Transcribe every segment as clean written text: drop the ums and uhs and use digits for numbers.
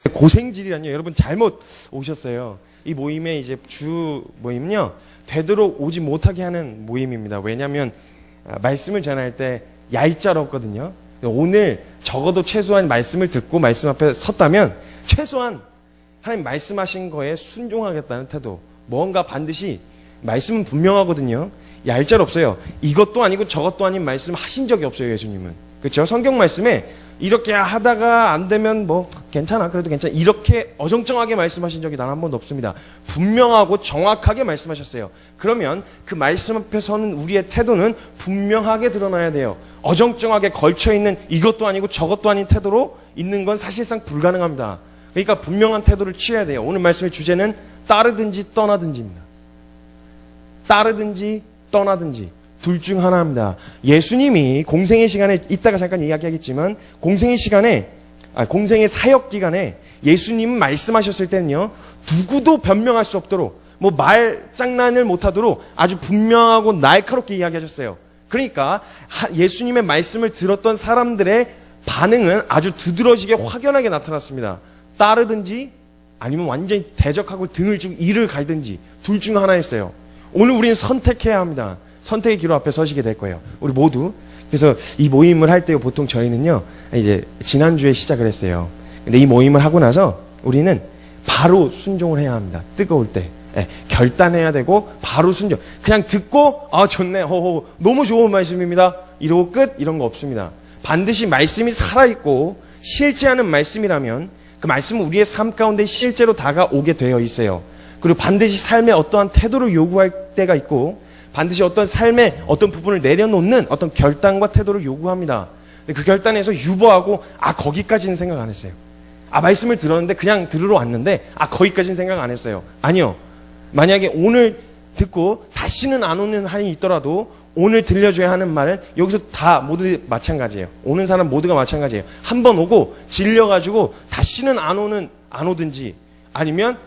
고생질이란요. 여러분 잘못 오셨어요. 이 모임의 이제 주 모임은요. 되도록 오지 못하게 하는 모임입니다. 왜냐하면 말씀을 전할 때 얄짤 없거든요. 오늘 적어도 최소한 말씀을 듣고 말씀 앞에 섰다면 최소한 하나님 말씀하신 거에 순종하겠다는 태도. 뭔가 반드시 말씀은 분명하거든요. 얄짤 없어요. 이것도 아니고 저것도 아닌 말씀 하신 적이 없어요. 예수님은. 그렇죠? 성경 말씀에 이렇게 하다가 안 되면 뭐 괜찮아 그래도 괜찮아 이렇게 어정쩡하게 말씀하신 적이 단 한 번도 없습니다. 분명하고 정확하게 말씀하셨어요. 그러면 그 말씀 앞에 서는 우리의 태도는 분명하게 드러나야 돼요. 어정쩡하게 걸쳐있는 이것도 아니고 저것도 아닌 태도로 있는 건 사실상 불가능합니다. 그러니까 분명한 태도를 취해야 돼요. 오늘 말씀의 주제는 따르든지 떠나든지입니다. 따르든지 떠나든지 둘 중 하나입니다. 예수님이 공생의 시간에 이따가 잠깐 이야기하겠지만 공생의 사역 기간에 예수님은 말씀하셨을 때는요. 누구도 변명할 수 없도록 뭐 말장난을 못하도록 아주 분명하고 날카롭게 이야기하셨어요. 그러니까 예수님의 말씀을 들었던 사람들의 반응은 아주 두드러지게 확연하게 나타났습니다. 따르든지 아니면 완전히 대적하고 등을 지고 이를 갈든지 둘 중 하나였어요. 오늘 우리는 선택해야 합니다. 선택의 기로 앞에 서시게 될 거예요. 우리 모두. 그래서 이 모임을 할 때 보통 저희는요, 이제 지난주에 시작을 했어요. 근데 이 모임을 하고 나서 우리는 바로 순종을 해야 합니다. 뜨거울 때. 결단해야 되고 바로 순종. 그냥 듣고 좋네. 호호. 너무 좋은 말씀입니다. 이러고 끝. 이런 거 없습니다. 반드시 말씀이 살아있고 실제하는 말씀이라면 그 말씀은 우리의 삶 가운데 실제로 다가오게 되어 있어요. 그리고 반드시 삶의 어떠한 태도를 요구할 때가 있고 반드시 어떤 삶의 어떤 부분을 내려놓는 어떤 결단과 태도를 요구합니다. 그 결단에서 유보하고 거기까지는 생각 안 했어요. 말씀을 들었는데 그냥 들으러 왔는데 거기까지는 생각 안 했어요. 아니요. 만약에 오늘 듣고 다시는 안 오는 한이 있더라도 오늘 들려줘야 하는 말은 여기서 다 모두 마찬가지예요. 오는 사람 모두가 마찬가지예요. 한 번 오고 질려가지고 다시는 안 오든지 아니면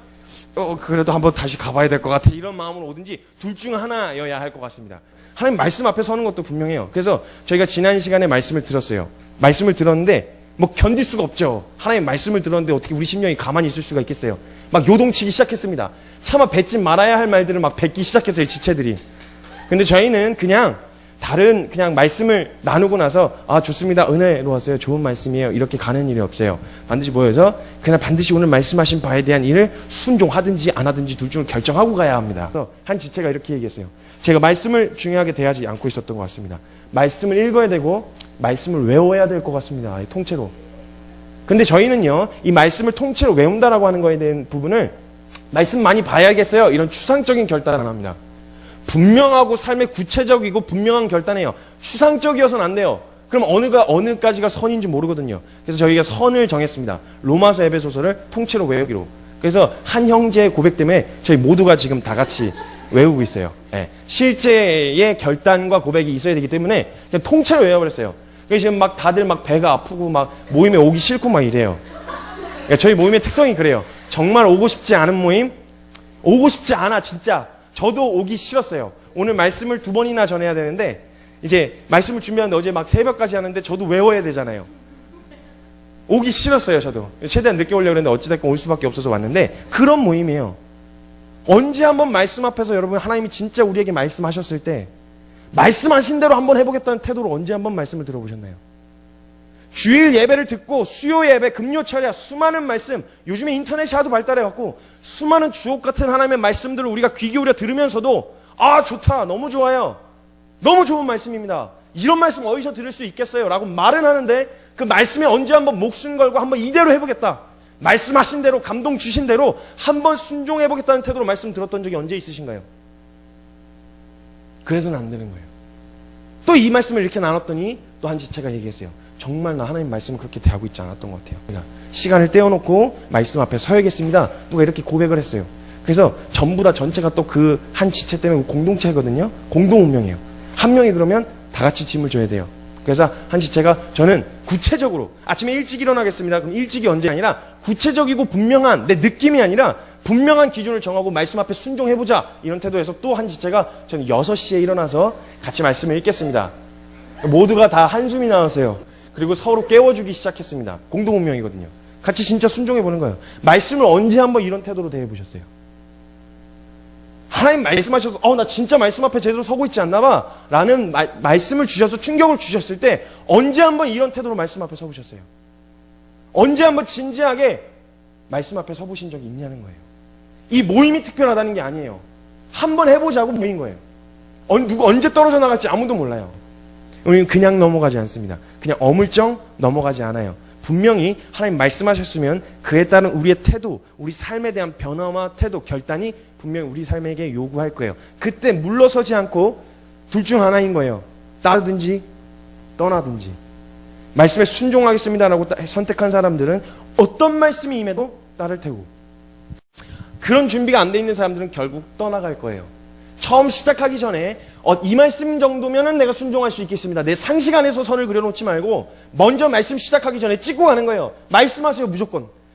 그래도 한번 다시 가봐야 될 것 같아. 이런 마음으로 오든지 둘 중 하나여야 할 것 같습니다. 하나님 말씀 앞에 서는 것도 분명해요. 그래서 저희가 지난 시간에 말씀을 들었어요. 말씀을 들었는데 뭐 견딜 수가 없죠. 하나님 말씀을 들었는데 어떻게 우리 심령이 가만히 있을 수가 있겠어요. 막 요동치기 시작했습니다. 차마 뱉지 말아야 할 말들을 막 뱉기 시작했어요. 지체들이. 근데 저희는 그냥 말씀을 나누고 나서 좋습니다. 은혜로웠어요. 좋은 말씀이에요. 이렇게 가는 일이 없어요. 반드시 모여서 그냥 반드시 오늘 말씀하신 바에 대한 일을 순종하든지 안 하든지 둘 중을 결정하고 가야 합니다. 그래서 한 지체가 이렇게 얘기했어요. 제가 말씀을 중요하게 대하지 않고 있었던 것 같습니다. 말씀을 읽어야 되고 말씀을 외워야 될 것 같습니다. 통째로. 근데 저희는요. 이 말씀을 통째로 외운다라고 하는 거에 대한 부분을 말씀 많이 봐야겠어요. 이런 추상적인 결단을 안 합니다. 분명하고 삶의 구체적이고 분명한 결단이에요. 추상적이어서는 안 돼요. 그럼 어느까지가 선인지 모르거든요. 그래서 저희가 선을 정했습니다. 로마서 에베소서를 통째로 외우기로. 그래서 한 형제의 고백 때문에 저희 모두가 지금 다 같이 외우고 있어요. 실제의 결단과 고백이 있어야 되기 때문에 그냥 통째로 외워버렸어요. 그래서 지금 막 다들 막 배가 아프고 막 모임에 오기 싫고 막 이래요. 그러니까 저희 모임의 특성이 그래요. 정말 오고 싶지 않은 모임? 오고 싶지 않아 진짜. 저도 오기 싫었어요. 오늘 말씀을 2번이나 전해야 되는데 이제 말씀을 준비하는데 어제 막 새벽까지 하는데 저도 외워야 되잖아요. 오기 싫었어요. 저도. 최대한 늦게 오려고 했는데 어찌됐건 올 수밖에 없어서 왔는데 그런 모임이에요. 언제 한번 말씀 앞에서 여러분 하나님이 진짜 우리에게 말씀하셨을 때 말씀하신 대로 한번 해보겠다는 태도로 언제 한번 말씀을 들어보셨나요? 주일 예배를 듣고 수요 예배, 금요 철야 수많은 말씀, 요즘에 인터넷이 하도 발달해갖고 수많은 주옥 같은 하나님의 말씀들을 우리가 귀 기울여 들으면서도 좋다, 너무 좋아요, 너무 좋은 말씀입니다, 이런 말씀 어디서 들을 수 있겠어요? 라고 말은 하는데 그 말씀에 언제 한번 목숨 걸고 한번 이대로 해보겠다, 말씀하신 대로 감동 주신 대로 한번 순종해보겠다는 태도로 말씀 들었던 적이 언제 있으신가요? 그래서는 안 되는 거예요. 또 이 말씀을 이렇게 나눴더니 또 한 지체가 얘기했어요. 정말 나 하나님 말씀을 그렇게 대하고 있지 않았던 것 같아요. 그러니까 시간을 떼어놓고 말씀 앞에 서야겠습니다. 누가 이렇게 고백을 했어요. 그래서 전부 다 전체가 또 그 한 지체 때문에 공동체거든요. 공동 운명이에요. 한 명이 그러면 다 같이 짐을 져야 돼요. 그래서 한 지체가 저는 구체적으로 아침에 일찍 일어나겠습니다. 그럼 일찍이 언제 아니라 구체적이고 분명한 내 느낌이 아니라 분명한 기준을 정하고 말씀 앞에 순종해보자 이런 태도에서 또 한 지체가 저는 6시에 일어나서 같이 말씀을 읽겠습니다. 모두가 다 한숨이 나왔어요. 그리고 서로 깨워주기 시작했습니다. 공동 운명이거든요. 같이 진짜 순종해 보는 거예요. 말씀을 언제 한번 이런 태도로 대해 보셨어요? 하나님 말씀하셔서 나 진짜 말씀 앞에 제대로 서고 있지 않나 봐 라는 말씀을 주셔서 충격을 주셨을 때 언제 한번 이런 태도로 말씀 앞에 서보셨어요? 언제 한번 진지하게 말씀 앞에 서보신 적이 있냐는 거예요. 이 모임이 특별하다는 게 아니에요. 한번 해보자고 모인 거예요. 누구 언제 떨어져 나갈지 아무도 몰라요. 우리는 그냥 넘어가지 않습니다. 그냥 어물쩡 넘어가지 않아요. 분명히 하나님 말씀하셨으면 그에 따른 우리의 태도, 우리 삶에 대한 변화와 태도, 결단이 분명히 우리 삶에게 요구할 거예요. 그때 물러서지 않고 둘 중 하나인 거예요. 따르든지 떠나든지. 말씀에 순종하겠습니다라고 선택한 사람들은 어떤 말씀이 임해도 따를 테고, 그런 준비가 안 돼 있는 사람들은 결국 떠나갈 거예요. 처음 시작하기 전에 이 말씀 정도면은 내가 순종할 수 있겠습니다. 내 상식 안에서 선을 그려놓지 말고 먼저 말씀 시작하기 전에 찍고 가는 거예요. 말씀하세요.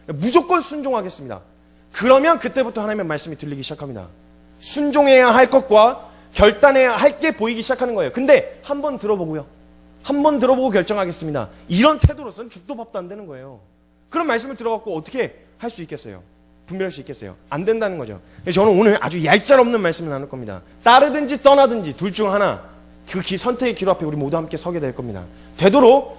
무조건 순종하겠습니다. 그러면 그때부터 하나님의 말씀이 들리기 시작합니다. 순종해야 할 것과 결단해야 할 게 보이기 시작하는 거예요. 근데 한번 들어보고요. 한번 들어보고 결정하겠습니다. 이런 태도로서는 죽도 밥도 안 되는 거예요. 그런 말씀을 들어갖고 어떻게 할 수 있겠어요? 분별할 수 있겠어요? 안 된다는 거죠. 그래서 저는 오늘 아주 얄짤없는 말씀을 나눌 겁니다. 따르든지 떠나든지 둘 중 하나, 그 선택의 길 앞에 우리 모두 함께 서게 될 겁니다. 되도록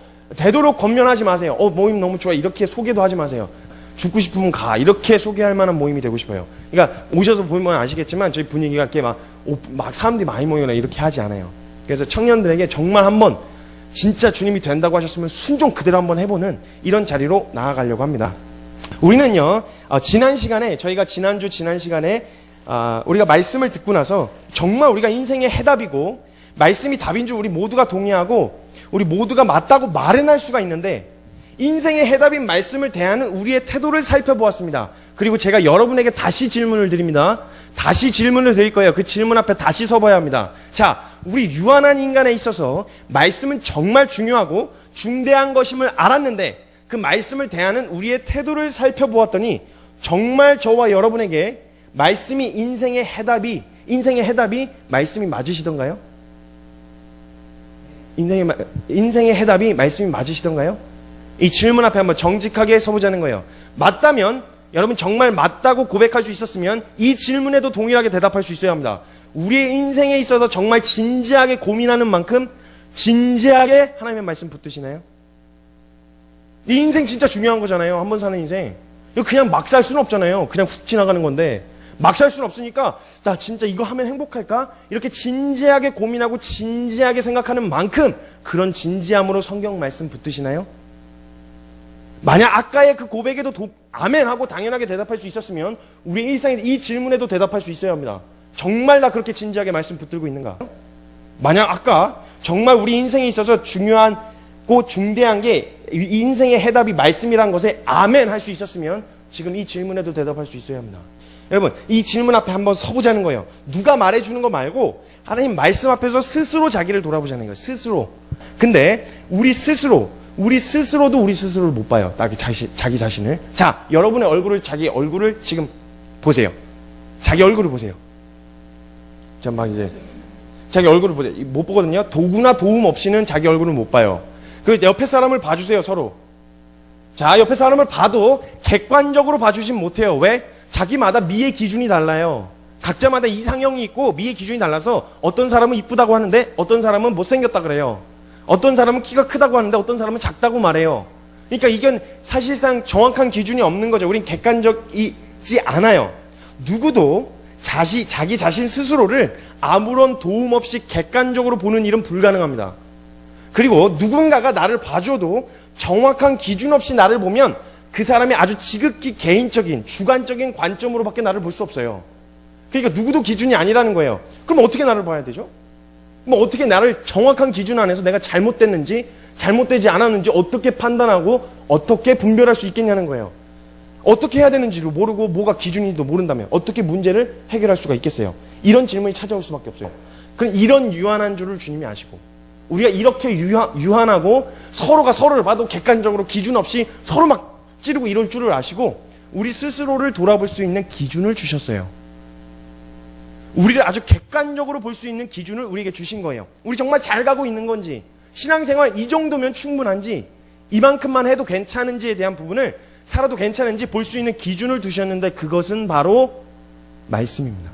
권면하지 마세요. 모임 너무 좋아 이렇게 소개도 하지 마세요. 죽고 싶으면 가 이렇게 소개할 만한 모임이 되고 싶어요. 그러니까 오셔서 보면 아시겠지만 저희 분위기가 이렇게 막 사람들이 많이 모여나 이렇게 하지 않아요. 그래서 청년들에게 정말 한번 진짜 주님이 된다고 하셨으면 순종 그대로 한번 해보는 이런 자리로 나아가려고 합니다. 우리는요, 저희가 지난 시간에 우리가 말씀을 듣고 나서 정말 우리가 인생의 해답이고 말씀이 답인 줄 우리 모두가 동의하고 우리 모두가 맞다고 말은 할 수가 있는데, 인생의 해답인 말씀을 대하는 우리의 태도를 살펴보았습니다. 그리고 제가 여러분에게 다시 질문을 드립니다. 다시 질문을 드릴 거예요. 그 질문 앞에 다시 서봐야 합니다. 자, 우리 유한한 인간에 있어서 말씀은 정말 중요하고 중대한 것임을 알았는데 그 말씀을 대하는 우리의 태도를 살펴보았더니 정말 저와 여러분에게 말씀이 인생의 해답이 말씀이 맞으시던가요? 인생의 해답이 말씀이 맞으시던가요? 이 질문 앞에 한번 정직하게 서보자는 거예요. 맞다면, 여러분 정말 맞다고 고백할 수 있었으면 이 질문에도 동일하게 대답할 수 있어야 합니다. 우리의 인생에 있어서 정말 진지하게 고민하는 만큼 진지하게 하나님의 말씀 붙드시나요? 이 인생 진짜 중요한 거잖아요. 한 번 사는 인생. 이거 그냥 막 살 수는 없잖아요. 그냥 훅 지나가는 건데 막 살 수는 없으니까 나 진짜 이거 하면 행복할까? 이렇게 진지하게 고민하고 진지하게 생각하는 만큼 그런 진지함으로 성경 말씀 붙드시나요? 만약 아까의 그 고백에도 아멘 하고 당연하게 대답할 수 있었으면 우리 일상에 이 질문에도 대답할 수 있어야 합니다. 정말 나 그렇게 진지하게 말씀 붙들고 있는가? 만약 아까 정말 우리 인생에 있어서 중요하고 중대한 게 인생의 해답이 말씀이란 것에 아멘 할 수 있었으면 지금 이 질문에도 대답할 수 있어야 합니다. 여러분, 이 질문 앞에 한번 서보자는 거예요. 누가 말해주는 거 말고 하나님 말씀 앞에서 스스로 자기를 돌아보자는 거예요. 스스로. 근데 우리 스스로도 우리 스스로를 못 봐요. 자기 자신을. 자, 여러분의 자기 얼굴을 지금 보세요. 자기 얼굴을 보세요. 자, 막 이제 자기 얼굴을 보세요. 못 보거든요. 도구나 도움 없이는 자기 얼굴을 못 봐요. 그 옆에 사람을 봐주세요, 서로. 자, 옆에 사람을 봐도 객관적으로 봐주시면 못해요. 왜? 자기마다 미의 기준이 달라요. 각자마다 이상형이 있고 미의 기준이 달라서 어떤 사람은 이쁘다고 하는데 어떤 사람은 못생겼다 그래요. 어떤 사람은 키가 크다고 하는데 어떤 사람은 작다고 말해요. 그러니까 이건 사실상 정확한 기준이 없는 거죠. 우린 객관적이지 않아요. 누구도 자기 자신 스스로를 아무런 도움 없이 객관적으로 보는 일은 불가능합니다. 그리고 누군가가 나를 봐줘도 정확한 기준 없이 나를 보면 그 사람이 아주 지극히 개인적인 주관적인 관점으로밖에 나를 볼 수 없어요. 그러니까 누구도 기준이 아니라는 거예요. 그럼 어떻게 나를 봐야 되죠? 어떻게 나를 정확한 기준 안에서 내가 잘못됐는지 잘못되지 않았는지 어떻게 판단하고 어떻게 분별할 수 있겠냐는 거예요. 어떻게 해야 되는지를 모르고 뭐가 기준인지도 모른다면 어떻게 문제를 해결할 수가 있겠어요? 이런 질문이 찾아올 수밖에 없어요. 그럼 이런 유한한 줄을 주님이 아시고 우리가 이렇게 유한하고 서로가 서로를 봐도 객관적으로 기준 없이 서로 막 찌르고 이럴 줄을 아시고 우리 스스로를 돌아볼 수 있는 기준을 주셨어요. 우리를 아주 객관적으로 볼 수 있는 기준을 우리에게 주신 거예요. 우리 정말 잘 가고 있는 건지 신앙생활 이 정도면 충분한지 이만큼만 해도 괜찮은지에 대한 부분을 살아도 괜찮은지 볼 수 있는 기준을 두셨는데 그것은 바로 말씀입니다.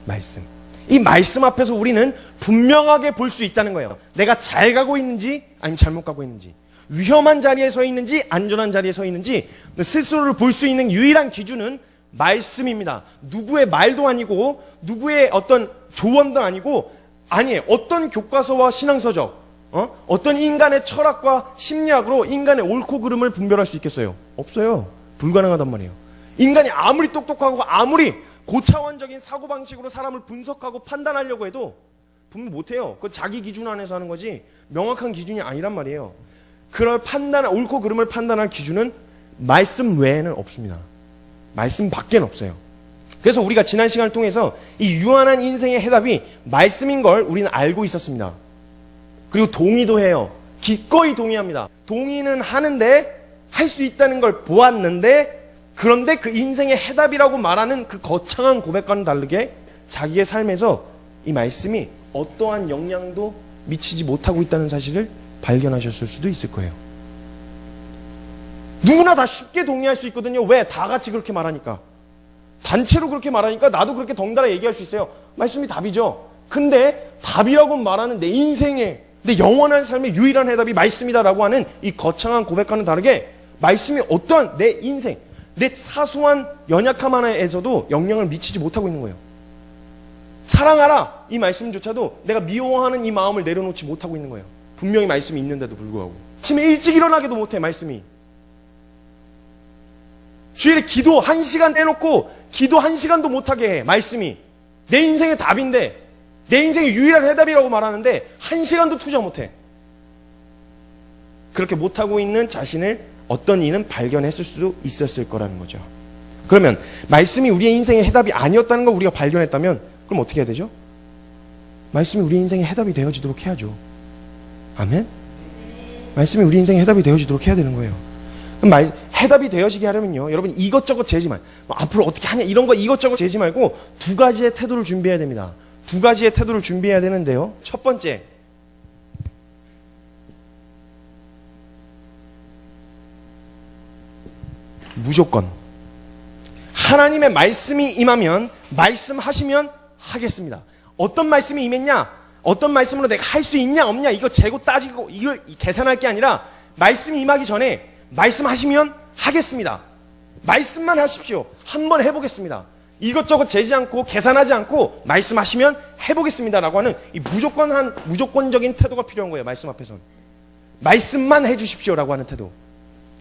말씀. 이 말씀 앞에서 우리는 분명하게 볼 수 있다는 거예요. 내가 잘 가고 있는지 아니면 잘못 가고 있는지, 위험한 자리에 서 있는지 안전한 자리에 서 있는지 스스로를 볼 수 있는 유일한 기준은 말씀입니다. 누구의 말도 아니고 누구의 어떤 조언도 아니고, 아니에요. 어떤 교과서와 신앙서적, 어떤 인간의 철학과 심리학으로 인간의 옳고 그름을 분별할 수 있겠어요? 없어요. 불가능하단 말이에요. 인간이 아무리 똑똑하고 아무리 고차원적인 사고방식으로 사람을 분석하고 판단하려고 해도 분명 못해요. 그건 자기 기준 안에서 하는 거지 명확한 기준이 아니란 말이에요. 그럴 옳고 그름을 판단할 기준은 말씀 외에는 없습니다. 말씀 밖에는 없어요. 그래서 우리가 지난 시간을 통해서 이 유한한 인생의 해답이 말씀인 걸 우리는 알고 있었습니다. 그리고 동의도 해요. 기꺼이 동의합니다. 동의는 하는데 할 수 있다는 걸 보았는데, 그런데 그 인생의 해답이라고 말하는 그 거창한 고백과는 다르게 자기의 삶에서 이 말씀이 어떠한 영향도 미치지 못하고 있다는 사실을 발견하셨을 수도 있을 거예요. 누구나 다 쉽게 동의할 수 있거든요. 왜? 다 같이 그렇게 말하니까. 단체로 그렇게 말하니까 나도 그렇게 덩달아 얘기할 수 있어요. 말씀이 답이죠. 근데 답이라고 말하는 내 인생의, 내 영원한 삶의 유일한 해답이 말씀이다라고 하는 이 거창한 고백과는 다르게 말씀이 어떠한 내 인생, 내 사소한 연약함 하나에서도 영향을 미치지 못하고 있는 거예요. 사랑하라 이 말씀조차도 내가 미워하는 이 마음을 내려놓지 못하고 있는 거예요. 분명히 말씀이 있는데도 불구하고. 아침에 일찍 일어나기도 못해 말씀이. 주일에 기도 1시간 떼놓고 기도 1시간도 못하게 해 말씀이. 내 인생의 답인데, 내 인생의 유일한 해답이라고 말하는데 1시간도 투자 못해. 그렇게 못하고 있는 자신을 어떤 이는 발견했을 수도 있었을 거라는 거죠. 그러면 말씀이 우리의 인생의 해답이 아니었다는 걸 우리가 발견했다면 그럼 어떻게 해야 되죠? 말씀이 우리 인생의 해답이 되어지도록 해야죠. 아멘? 말씀이 우리 인생의 해답이 되어지도록 해야 되는 거예요. 그럼 해답이 되어지게 하려면요, 여러분 이것저것 재지 말, 앞으로 어떻게 하냐 이런 거 이것저것 재지 말고 두 가지의 태도를 준비해야 됩니다. 두 가지의 태도를 준비해야 되는데요. 첫 번째, 무조건 하나님의 말씀이 임하면 말씀하시면 하겠습니다. 어떤 말씀이 임했냐, 어떤 말씀으로 내가 할 수 있냐 없냐 이거 재고 따지고 이걸 계산할 게 아니라 말씀이 임하기 전에 말씀하시면 하겠습니다. 말씀만 하십시오. 한번 해보겠습니다. 이것저것 재지 않고 계산하지 않고 말씀하시면 해보겠습니다라고 하는 이 무조건적인 태도가 필요한 거예요. 말씀 앞에서는 말씀만 해주십시오라고 하는 태도.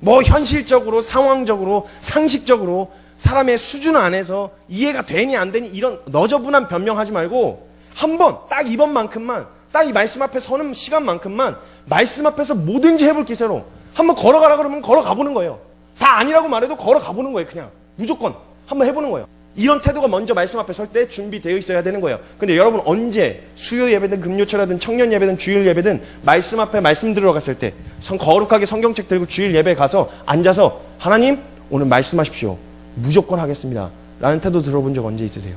뭐 현실적으로, 상황적으로, 상식적으로 사람의 수준 안에서 이해가 되니 안 되니 이런 너저분한 변명하지 말고 한번 딱 이번만큼만, 딱 이 말씀 앞에 서는 시간만큼만 말씀 앞에서 뭐든지 해볼 기세로 한번 걸어가라 그러면 걸어가 보는 거예요. 다 아니라고 말해도 걸어가 보는 거예요. 그냥 무조건 한번 해보는 거예요. 이런 태도가 먼저 말씀 앞에 설 때 준비되어 있어야 되는 거예요. 근데 여러분 언제 수요 예배든 금요철이든 청년 예배든 주일 예배든 말씀 앞에 말씀 들어갔을 때 거룩하게 성경책 들고 주일 예배 가서 앉아서 하나님 오늘 말씀하십시오. 무조건 하겠습니다. 라는 태도 들어본 적 언제 있으세요?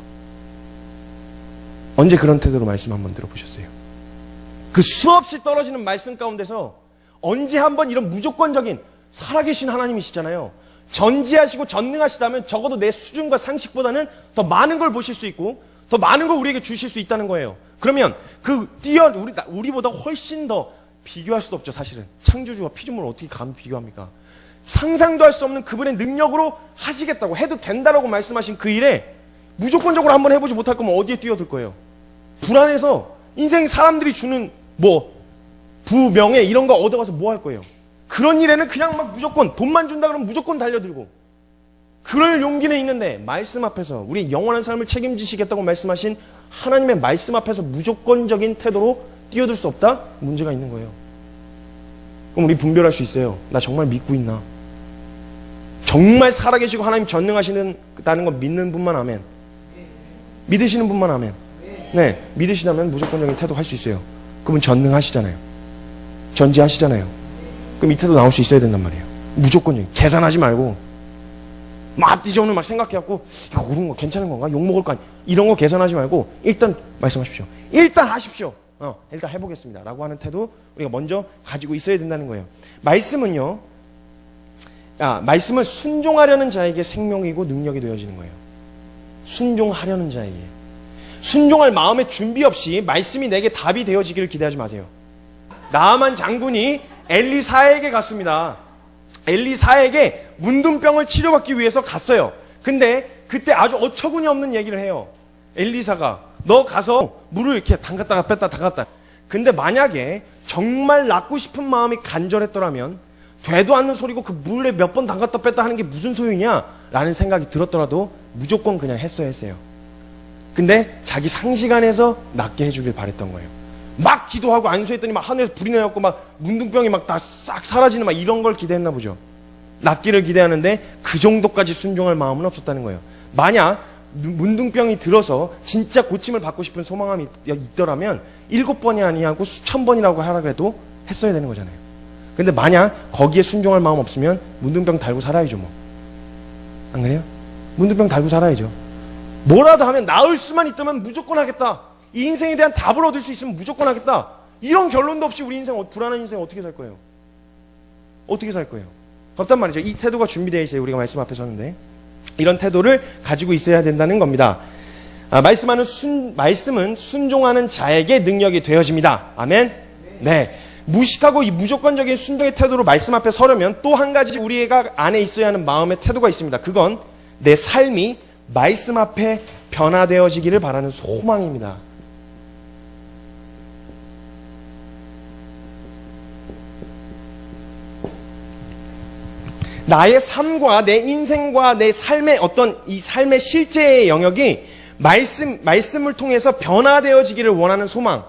언제 그런 태도로 말씀 한번 들어보셨어요? 그 수없이 떨어지는 말씀 가운데서 언제 한번 이런 무조건적인 살아계신 하나님이시잖아요. 전지하시고 전능하시다면 적어도 내 수준과 상식보다는 더 많은 걸 보실 수 있고 더 많은 걸 우리에게 주실 수 있다는 거예요. 그러면 우리보다 훨씬 더 비교할 수도 없죠. 사실은 창조주와 피조물을 어떻게 감히 비교합니까? 상상도 할 수 없는 그분의 능력으로 하시겠다고 해도 된다라고 말씀하신 그 일에 무조건적으로 한번 해보지 못할 거면 어디에 뛰어들 거예요? 불안해서 인생 사람들이 주는 부명예 이런 거 얻어가서 뭐 할 거예요? 그런 일에는 그냥 막 무조건 돈만 준다 그러면 무조건 달려들고 그럴 용기는 있는데 말씀 앞에서 우리의 영원한 삶을 책임지시겠다고 말씀하신 하나님의 말씀 앞에서 무조건적인 태도로 뛰어들 수 없다? 문제가 있는 거예요. 그럼 우리 분별할 수 있어요. 나 정말 믿고 있나? 정말 살아계시고 하나님 전능하시다는 거 믿는 분만 아멘. 믿으시는 분만 아멘. 네, 믿으시다면 무조건적인 태도 할 수 있어요. 그분 전능하시잖아요. 전지하시잖아요. 그럼 이 태도 나올 수 있어야 된단 말이에요. 무조건적인. 계산하지 말고 막 앞뒤적으로 막 생각해갖고 이거 옳은 거 괜찮은 건가? 욕먹을 거 아니야? 이런 거 계산하지 말고 일단 말씀하십시오. 일단 하십시오. 일단 해보겠습니다. 라고 하는 태도 우리가 먼저 가지고 있어야 된다는 거예요. 말씀은요, 말씀은 순종하려는 자에게 생명이고 능력이 되어지는 거예요. 순종하려는 자에게. 순종할 마음의 준비 없이 말씀이 내게 답이 되어지기를 기대하지 마세요. 나아만 장군이 엘리사에게 갔습니다. 엘리사에게 문둥병을 치료받기 위해서 갔어요. 근데 그때 아주 어처구니 없는 얘기를 해요. 엘리사가 너 가서 물을 이렇게 담갔다가 뺐다 담갔다. 근데 만약에 정말 낫고 싶은 마음이 간절했더라면 되도 않는 소리고 그 물에 몇 번 담갔다 뺐다 하는 게 무슨 소용이냐 라는 생각이 들었더라도 무조건 그냥 했어요. 근데 자기 상식 안에서 낫게 해주길 바랬던 거예요. 막 기도하고 안수했더니 막 하늘에서 불이 내렸고 막 문둥병이 막 다 싹 사라지는 막 이런 걸 기대했나 보죠. 낫기를 기대하는데 그 정도까지 순종할 마음은 없었다는 거예요. 만약 문둥병이 들어서 진짜 고침을 받고 싶은 소망함이 있더라면 7번이 아니고 수천 번이라고 하라 그래도 했어야 되는 거잖아요. 근데 만약 거기에 순종할 마음 없으면 문둥병 달고 살아야죠 뭐. 안 그래요? 문둥병 달고 살아야죠. 뭐라도 하면 나을 수만 있다면 무조건 하겠다. 이 인생에 대한 답을 얻을 수 있으면 무조건 하겠다. 이런 결론도 없이 우리 인생, 불안한 인생 어떻게 살 거예요? 어떻게 살 거예요? 그렇단 말이죠. 이 태도가 준비되어 있어요. 우리가 말씀 앞에 섰는데. 이런 태도를 가지고 있어야 된다는 겁니다. 말씀은 순종하는 자에게 능력이 되어집니다. 아멘? 네. 무식하고 이 무조건적인 순종의 태도로 말씀 앞에 서려면 또 한 가지 우리가 안에 있어야 하는 마음의 태도가 있습니다. 그건 내 삶이 말씀 앞에 변화되어지기를 바라는 소망입니다. 나의 삶과 내 인생과 내 삶의 어떤 이 삶의 실제의 영역이 말씀을 통해서 변화되어지기를 원하는 소망.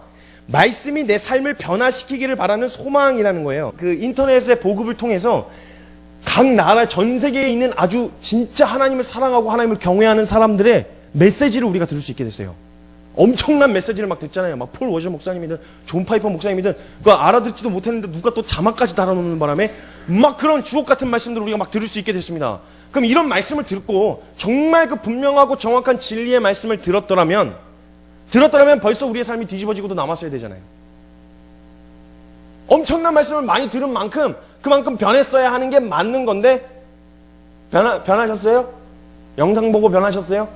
말씀이 내 삶을 변화시키기를 바라는 소망이라는 거예요. 그 인터넷의 보급을 통해서 각 나라 전 세계에 있는 아주 진짜 하나님을 사랑하고 하나님을 경외하는 사람들의 메시지를 우리가 들을 수 있게 됐어요. 엄청난 메시지를 막 듣잖아요. 막 폴 워저 목사님이든 존 파이퍼 목사님이든 그거 알아듣지도 못했는데 누가 또 자막까지 달아놓는 바람에 막 그런 주옥 같은 말씀들을 우리가 막 들을 수 있게 됐습니다. 그럼 이런 말씀을 듣고 정말 그 분명하고 정확한 진리의 말씀을 들었더라면 벌써 우리의 삶이 뒤집어지고도 남았어야 되잖아요. 엄청난 말씀을 많이 들은 만큼 그만큼 변했어야 하는 게 맞는 건데 변하셨어요? 영상 보고 변하셨어요?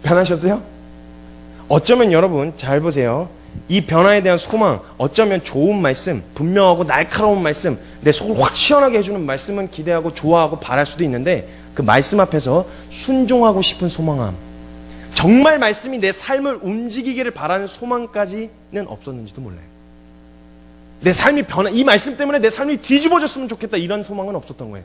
변하셨어요? 어쩌면 여러분 잘 보세요. 이 변화에 대한 소망, 어쩌면 좋은 말씀, 분명하고 날카로운 말씀, 내 속을 확 시원하게 해주는 말씀은 기대하고 좋아하고 바랄 수도 있는데 그 말씀 앞에서 순종하고 싶은 소망함, 정말 말씀이 내 삶을 움직이기를 바라는 소망까지는 없었는지도 몰라요. 내 삶이 이 말씀 때문에 내 삶이 뒤집어졌으면 좋겠다 이런 소망은 없었던 거예요.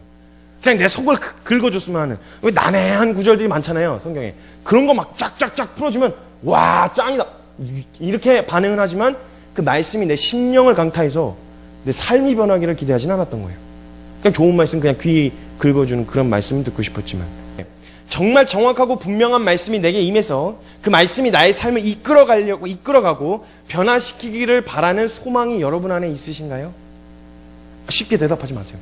그냥 내 속을 긁어줬으면 하는, 왜 난해한 구절들이 많잖아요 성경에. 그런 거 막 쫙쫙쫙 풀어주면 와 짱이다 이렇게 반응은 하지만 그 말씀이 내 심령을 강타해서 내 삶이 변하기를 기대하진 않았던 거예요. 그냥 좋은 말씀, 그냥 귀 긁어주는 그런 말씀을 듣고 싶었지만, 정말 정확하고 분명한 말씀이 내게 임해서 그 말씀이 나의 삶을 이끌어가고 변화시키기를 바라는 소망이 여러분 안에 있으신가요? 쉽게 대답하지 마세요.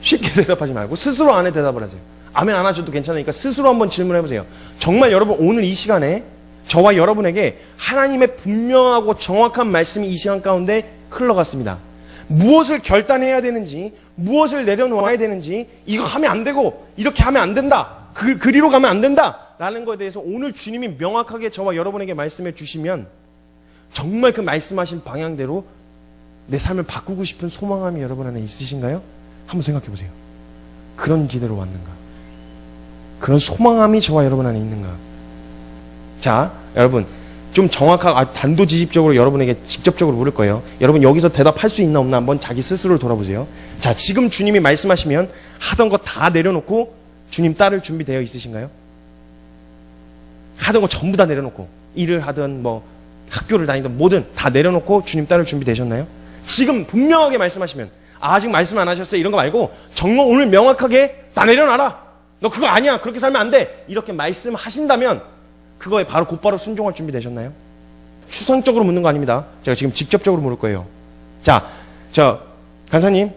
쉽게 대답하지 말고 스스로 안에 대답을 하세요. 아멘 안 하셔도 괜찮으니까 스스로 한번 질문해보세요. 정말 여러분 오늘 이 시간에 저와 여러분에게 하나님의 분명하고 정확한 말씀이 이 시간 가운데 흘러갔습니다. 무엇을 결단해야 되는지, 무엇을 내려놓아야 되는지, 이거 하면 안 되고 이렇게 하면 안 된다, 그리로 가면 안 된다 라는 것에 대해서 오늘 주님이 명확하게 저와 여러분에게 말씀해 주시면 정말 그 말씀하신 방향대로 내 삶을 바꾸고 싶은 소망함이 여러분 안에 있으신가요? 한번 생각해 보세요. 그런 기대로 왔는가? 그런 소망함이 저와 여러분 안에 있는가? 자, 여러분 좀 정확하고 단도직입적으로 여러분에게 직접적으로 물을 거예요. 여러분 여기서 대답할 수 있나 없나 한번 자기 스스로를 돌아보세요. 자, 지금 주님이 말씀하시면 하던 거 다 내려놓고 주님 따를 준비되어 있으신가요? 하던 거 전부 다 내려놓고 일을 하든 뭐 학교를 다니든 뭐든 다 내려놓고 주님 따를 준비되셨나요? 지금 분명하게 말씀하시면 아직 말씀 안 하셨어요 이런 거 말고 정말 오늘 명확하게 다 내려놔라, 너 그거 아니야, 그렇게 살면 안 돼 이렇게 말씀하신다면 그거에 곧바로 순종할 준비 되셨나요? 추상적으로 묻는 거 아닙니다. 제가 지금 직접적으로 물을 거예요. 자, 간사님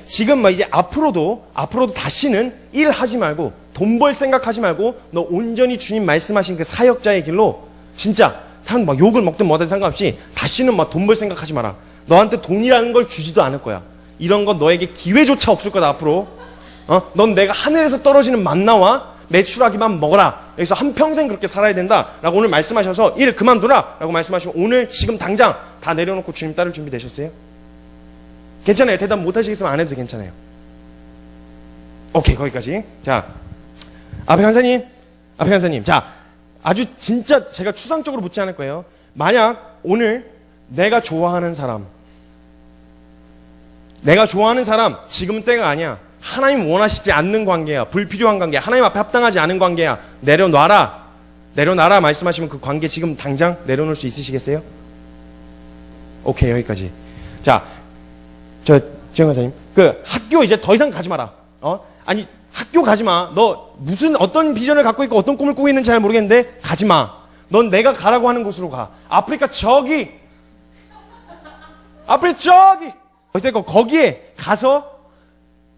지금 이제 앞으로도 다시는 일하지 말고 돈 벌 생각하지 말고 너 온전히 주님 말씀하신 그 사역자의 길로 진짜 막 욕을 먹든 뭐든 상관없이 다시는 막 돈 벌 생각하지 마라. 너한테 돈이라는 걸 주지도 않을 거야. 이런 건 너에게 기회조차 없을 거다 앞으로. 넌 내가 하늘에서 떨어지는 만나와 메추라기만 먹어라. 여기서 한평생 그렇게 살아야 된다 라고 오늘 말씀하셔서 일 그만둬라 라고 말씀하시면 오늘 지금 당장 다 내려놓고 주님 따를 준비 되셨어요? 괜찮아요. 대답 못 하시겠으면 안 해도 괜찮아요. 오케이, 거기까지. 자, 앞에 간사님. 자, 아주 진짜 제가 추상적으로 묻지 않을 거예요. 만약 오늘 내가 좋아하는 사람, 지금은 때가 아니야. 하나님 원하시지 않는 관계야. 불필요한 관계야. 하나님 앞에 합당하지 않은 관계야. 내려놔라 말씀하시면 그 관계 지금 당장 내려놓을 수 있으시겠어요? 오케이, 여기까지. 자, 지영 간사님, 그 학교 이제 더 이상 가지 마라. 아니, 학교 가지 마. 너 무슨 어떤 비전을 갖고 있고 어떤 꿈을 꾸고 있는지 잘 모르겠는데 가지 마. 넌 내가 가라고 하는 곳으로 가. 아프리카 저기. 거기에 가서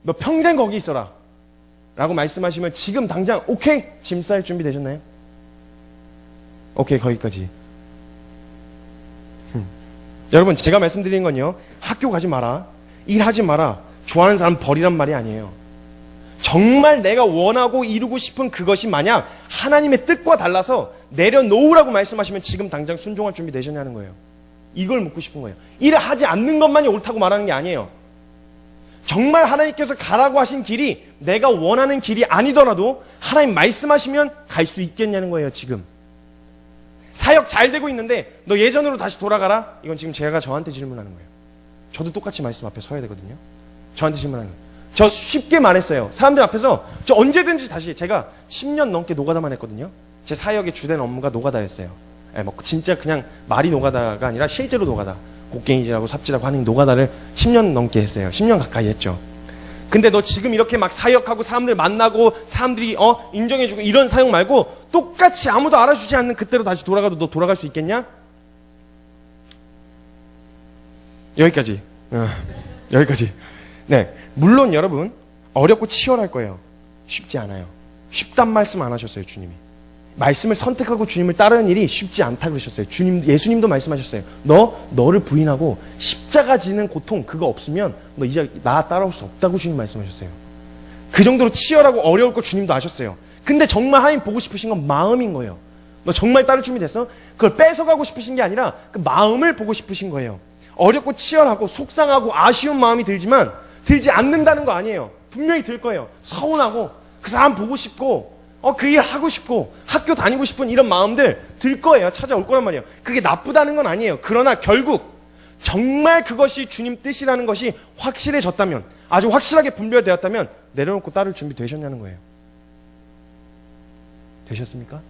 너 평생 거기 있어라 라고 말씀하시면 지금 당장 오케이, 짐 쌀 준비 되셨나요? 오케이, 거기까지. 여러분, 제가 말씀드리는 건요, 학교 가지 마라, 일하지 마라, 좋아하는 사람 버리란 말이 아니에요. 정말 내가 원하고 이루고 싶은 그것이 만약 하나님의 뜻과 달라서 내려놓으라고 말씀하시면 지금 당장 순종할 준비 되셨냐는 거예요. 이걸 묻고 싶은 거예요. 일을 하지 않는 것만이 옳다고 말하는 게 아니에요. 정말 하나님께서 가라고 하신 길이 내가 원하는 길이 아니더라도 하나님 말씀하시면 갈 수 있겠냐는 거예요. 지금 사역 잘 되고 있는데 너 예전으로 다시 돌아가라? 이건 지금 제가 저한테 질문하는 거예요. 저도 똑같이 말씀 앞에 서야 되거든요. 저한테 질문하는 거예요. 저 쉽게 말했어요. 사람들 앞에서 저 언제든지 다시. 제가 10년 넘게 노가다만 했거든요. 제 사역의 주된 업무가 노가다였어요. 뭐 진짜 그냥 말이 노가다가 아니라 실제로 노가다, 곡괭이질하고 삽질하고 하는 노가다를 10년 넘게 했어요. 10년 가까이 했죠. 근데 너 지금 이렇게 막 사역하고 사람들 만나고 사람들이 인정해주고 이런 사역 말고 똑같이 아무도 알아주지 않는 그때로 다시 돌아가도 너 돌아갈 수 있겠냐? 여기까지. 네, 물론 여러분 어렵고 치열할 거예요. 쉽지 않아요. 쉽단 말씀 안 하셨어요. 주님이 말씀을 선택하고 주님을 따르는 일이 쉽지 않다 그러셨어요. 예수님도 말씀하셨어요. 너를 부인하고 십자가 지는 고통 그거 없으면 너 이제 나 따라올 수 없다고 주님 말씀하셨어요. 그 정도로 치열하고 어려울 거 주님도 아셨어요. 근데 정말 하나님 보고 싶으신 건 마음인 거예요. 너 정말 따를 준비 됐어? 그걸 뺏어가고 싶으신 게 아니라 그 마음을 보고 싶으신 거예요. 어렵고 치열하고 속상하고 아쉬운 마음이 들지 않는다는 거 아니에요. 분명히 들 거예요. 서운하고 그 사람 보고 싶고 그 일 하고 싶고 학교 다니고 싶은 이런 마음들 들 거예요. 찾아올 거란 말이에요. 그게 나쁘다는 건 아니에요. 그러나 결국 정말 그것이 주님 뜻이라는 것이 확실해졌다면, 아주 확실하게 분별되었다면 내려놓고 따를 준비 되셨냐는 거예요. 되셨습니까?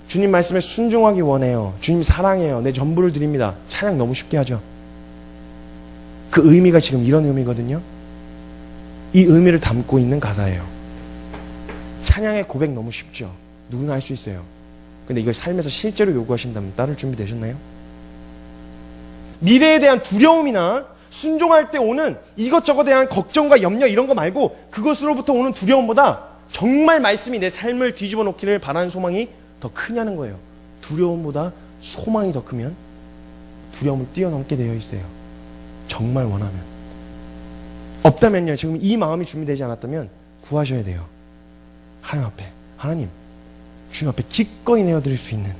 주님 말씀에 순종하기 원해요. 주님 사랑해요. 내 전부를 드립니다. 찬양 너무 쉽게 하죠. 그 의미가 지금 이런 의미거든요. 이 의미를 담고 있는 가사예요. 찬양의 고백 너무 쉽죠. 누구나 할 수 있어요. 근데 이걸 삶에서 실제로 요구하신다면 따를 준비 되셨나요? 미래에 대한 두려움이나 순종할 때 오는 이것저것에 대한 걱정과 염려 이런 거 말고 그것으로부터 오는 두려움보다 정말 말씀이 내 삶을 뒤집어 놓기를 바라는 소망이 더 크냐는 거예요. 두려움보다 소망이 더 크면 두려움을 뛰어넘게 되어 있어요. 정말 원하면. 없다면요. 지금 이 마음이 준비되지 않았다면 구하셔야 돼요. 하나님 앞에, 하나님, 주님 앞에 기꺼이 내어드릴 수 있는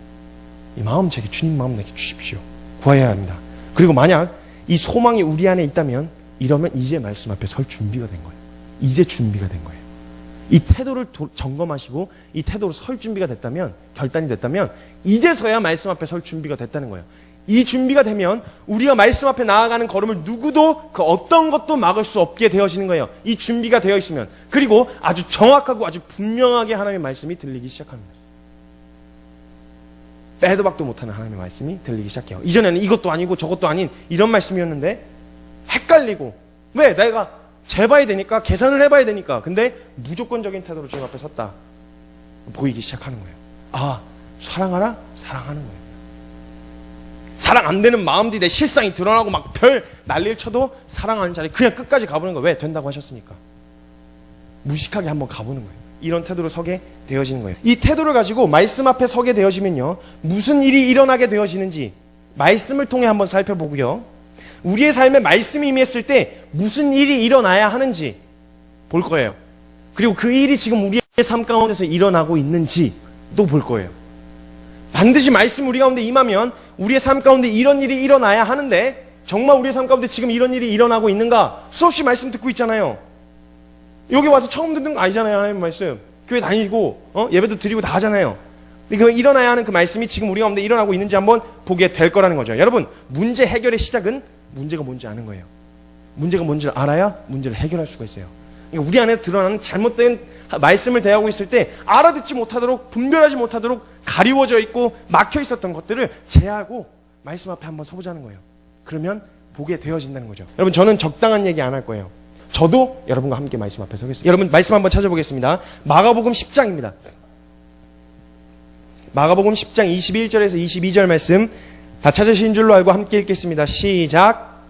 이 마음, 제게 주님 마음 내게 주십시오. 구해야 합니다. 그리고 만약 이 소망이 우리 안에 있다면 이러면 이제 말씀 앞에 설 준비가 된 거예요. 이제 준비가 된 거예요. 이 태도를 점검하시고 이 태도로 설 준비가 됐다면, 결단이 됐다면 이제서야 말씀 앞에 설 준비가 됐다는 거예요. 이 준비가 되면 우리가 말씀 앞에 나아가는 걸음을 누구도 그 어떤 것도 막을 수 없게 되어지는 거예요. 이 준비가 되어 있으면. 그리고 아주 정확하고 아주 분명하게 하나님의 말씀이 들리기 시작합니다. 빼도 박도 못하는 하나님의 말씀이 들리기 시작해요. 이전에는 이것도 아니고 저것도 아닌 이런 말씀이었는데 헷갈리고, 왜? 내가 재봐야 되니까, 계산을 해봐야 되니까. 근데 무조건적인 태도로 주님 앞에 섰다. 보이기 시작하는 거예요. 아, 사랑하라? 사랑하는 거예요. 사랑 안 되는 마음들이 내 실상이 드러나고 막 별 난리를 쳐도 사랑하는 자리에 그냥 끝까지 가보는 거예요. 왜? 된다고 하셨으니까. 무식하게 한번 가보는 거예요. 이런 태도로 서게 되어지는 거예요. 이 태도를 가지고 말씀 앞에 서게 되어지면요, 무슨 일이 일어나게 되어지는지 말씀을 통해 한번 살펴보고요, 우리의 삶에 말씀이 임했을 때 무슨 일이 일어나야 하는지 볼 거예요. 그리고 그 일이 지금 우리의 삶 가운데서 일어나고 있는지도 볼 거예요. 반드시 말씀 우리 가운데 임하면 우리의 삶 가운데 이런 일이 일어나야 하는데 정말 우리의 삶 가운데 지금 이런 일이 일어나고 있는가? 수없이 말씀 듣고 있잖아요. 여기 와서 처음 듣는 거 아니잖아요. 하나님 말씀. 교회 다니고 예배도 드리고 다 하잖아요. 그 일어나야 하는 그 말씀이 지금 우리 가운데 일어나고 있는지 한번 보게 될 거라는 거죠. 여러분, 문제 해결의 시작은 문제가 뭔지 아는 거예요. 문제가 뭔지를 알아야 문제를 해결할 수가 있어요. 그러니까 우리 안에 드러나는 잘못된 말씀을 대하고 있을 때 알아듣지 못하도록, 분별하지 못하도록 가리워져 있고 막혀 있었던 것들을 제하고 말씀 앞에 한번 서보자는 거예요. 그러면 보게 되어진다는 거죠. 여러분, 저는 적당한 얘기 안 할 거예요. 저도 여러분과 함께 말씀 앞에 서겠습니다. 여러분, 말씀 한번 찾아보겠습니다. 마가복음 10장입니다. 마가복음 10장 21절에서 22절 말씀 다 찾으신 줄로 알고 함께 읽겠습니다. 시작.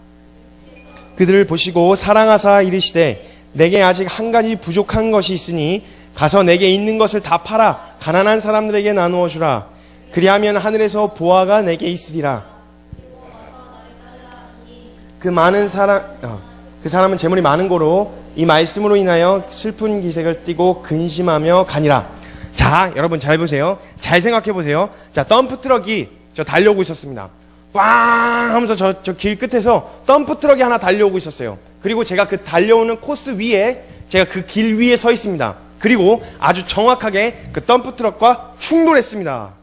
그들을 보시고 사랑하사 이르시되 내게 아직 한 가지 부족한 것이 있으니 가서 내게 있는 것을 다 팔아 가난한 사람들에게 나누어 주라. 그리하면 하늘에서 보화가 내게 있으리라. 그 사람은 재물이 많은 고로 이 말씀으로 인하여 슬픈 기색을 띠고 근심하며 가니라. 자, 여러분 잘 보세요. 잘 생각해 보세요. 자, 덤프트럭이 달려오고 있었습니다. 빵 하면서 저 길 끝에서 덤프트럭이 하나 달려오고 있었어요. 그리고 제가 그 달려오는 코스 위에, 제가 그 길 위에 서 있습니다. 그리고 아주 정확하게 그 덤프트럭과 충돌했습니다.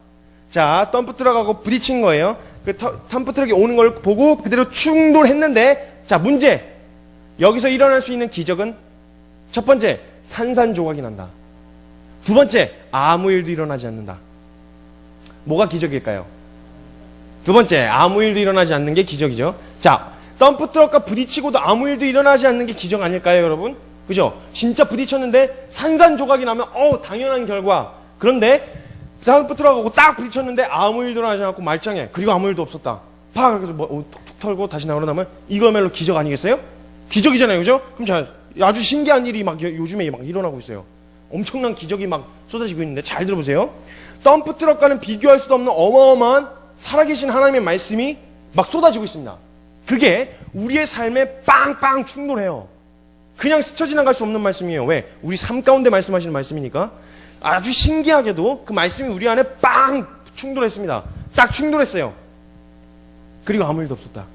자, 덤프트럭하고 부딪힌 거예요. 그 덤프트럭이 오는 걸 보고 그대로 충돌했는데, 자, 문제. 여기서 일어날 수 있는 기적은 첫 번째, 산산조각이 난다. 두 번째, 아무 일도 일어나지 않는다. 뭐가 기적일까요? 두 번째, 아무 일도 일어나지 않는 게 기적이죠. 자, 덤프트럭과 부딪히고도 아무 일도 일어나지 않는 게 기적 아닐까요, 여러분? 그죠? 진짜 부딪혔는데 산산조각이 나면 당연한 결과. 그런데 덤프트럭하고 딱 부딪혔는데 아무 일도 일어나지 않고 말짱해. 그리고 아무 일도 없었다. 팍! 그래서 툭툭 털고 다시 나오려 나면 이거야말로 기적 아니겠어요? 기적이잖아요, 그죠? 그럼 자, 아주 신기한 일이 막 요즘에 막 일어나고 있어요. 엄청난 기적이 막 쏟아지고 있는데 잘 들어보세요. 덤프트럭과는 비교할 수도 없는 어마어마한 살아계신 하나님의 말씀이 막 쏟아지고 있습니다. 그게 우리의 삶에 빵빵 충돌해요. 그냥 스쳐 지나갈 수 없는 말씀이에요. 왜? 우리 삶 가운데 말씀하시는 말씀이니까. 아주 신기하게도 그 말씀이 우리 안에 빵 충돌했습니다. 딱 충돌했어요. 그리고 아무 일도 없었다.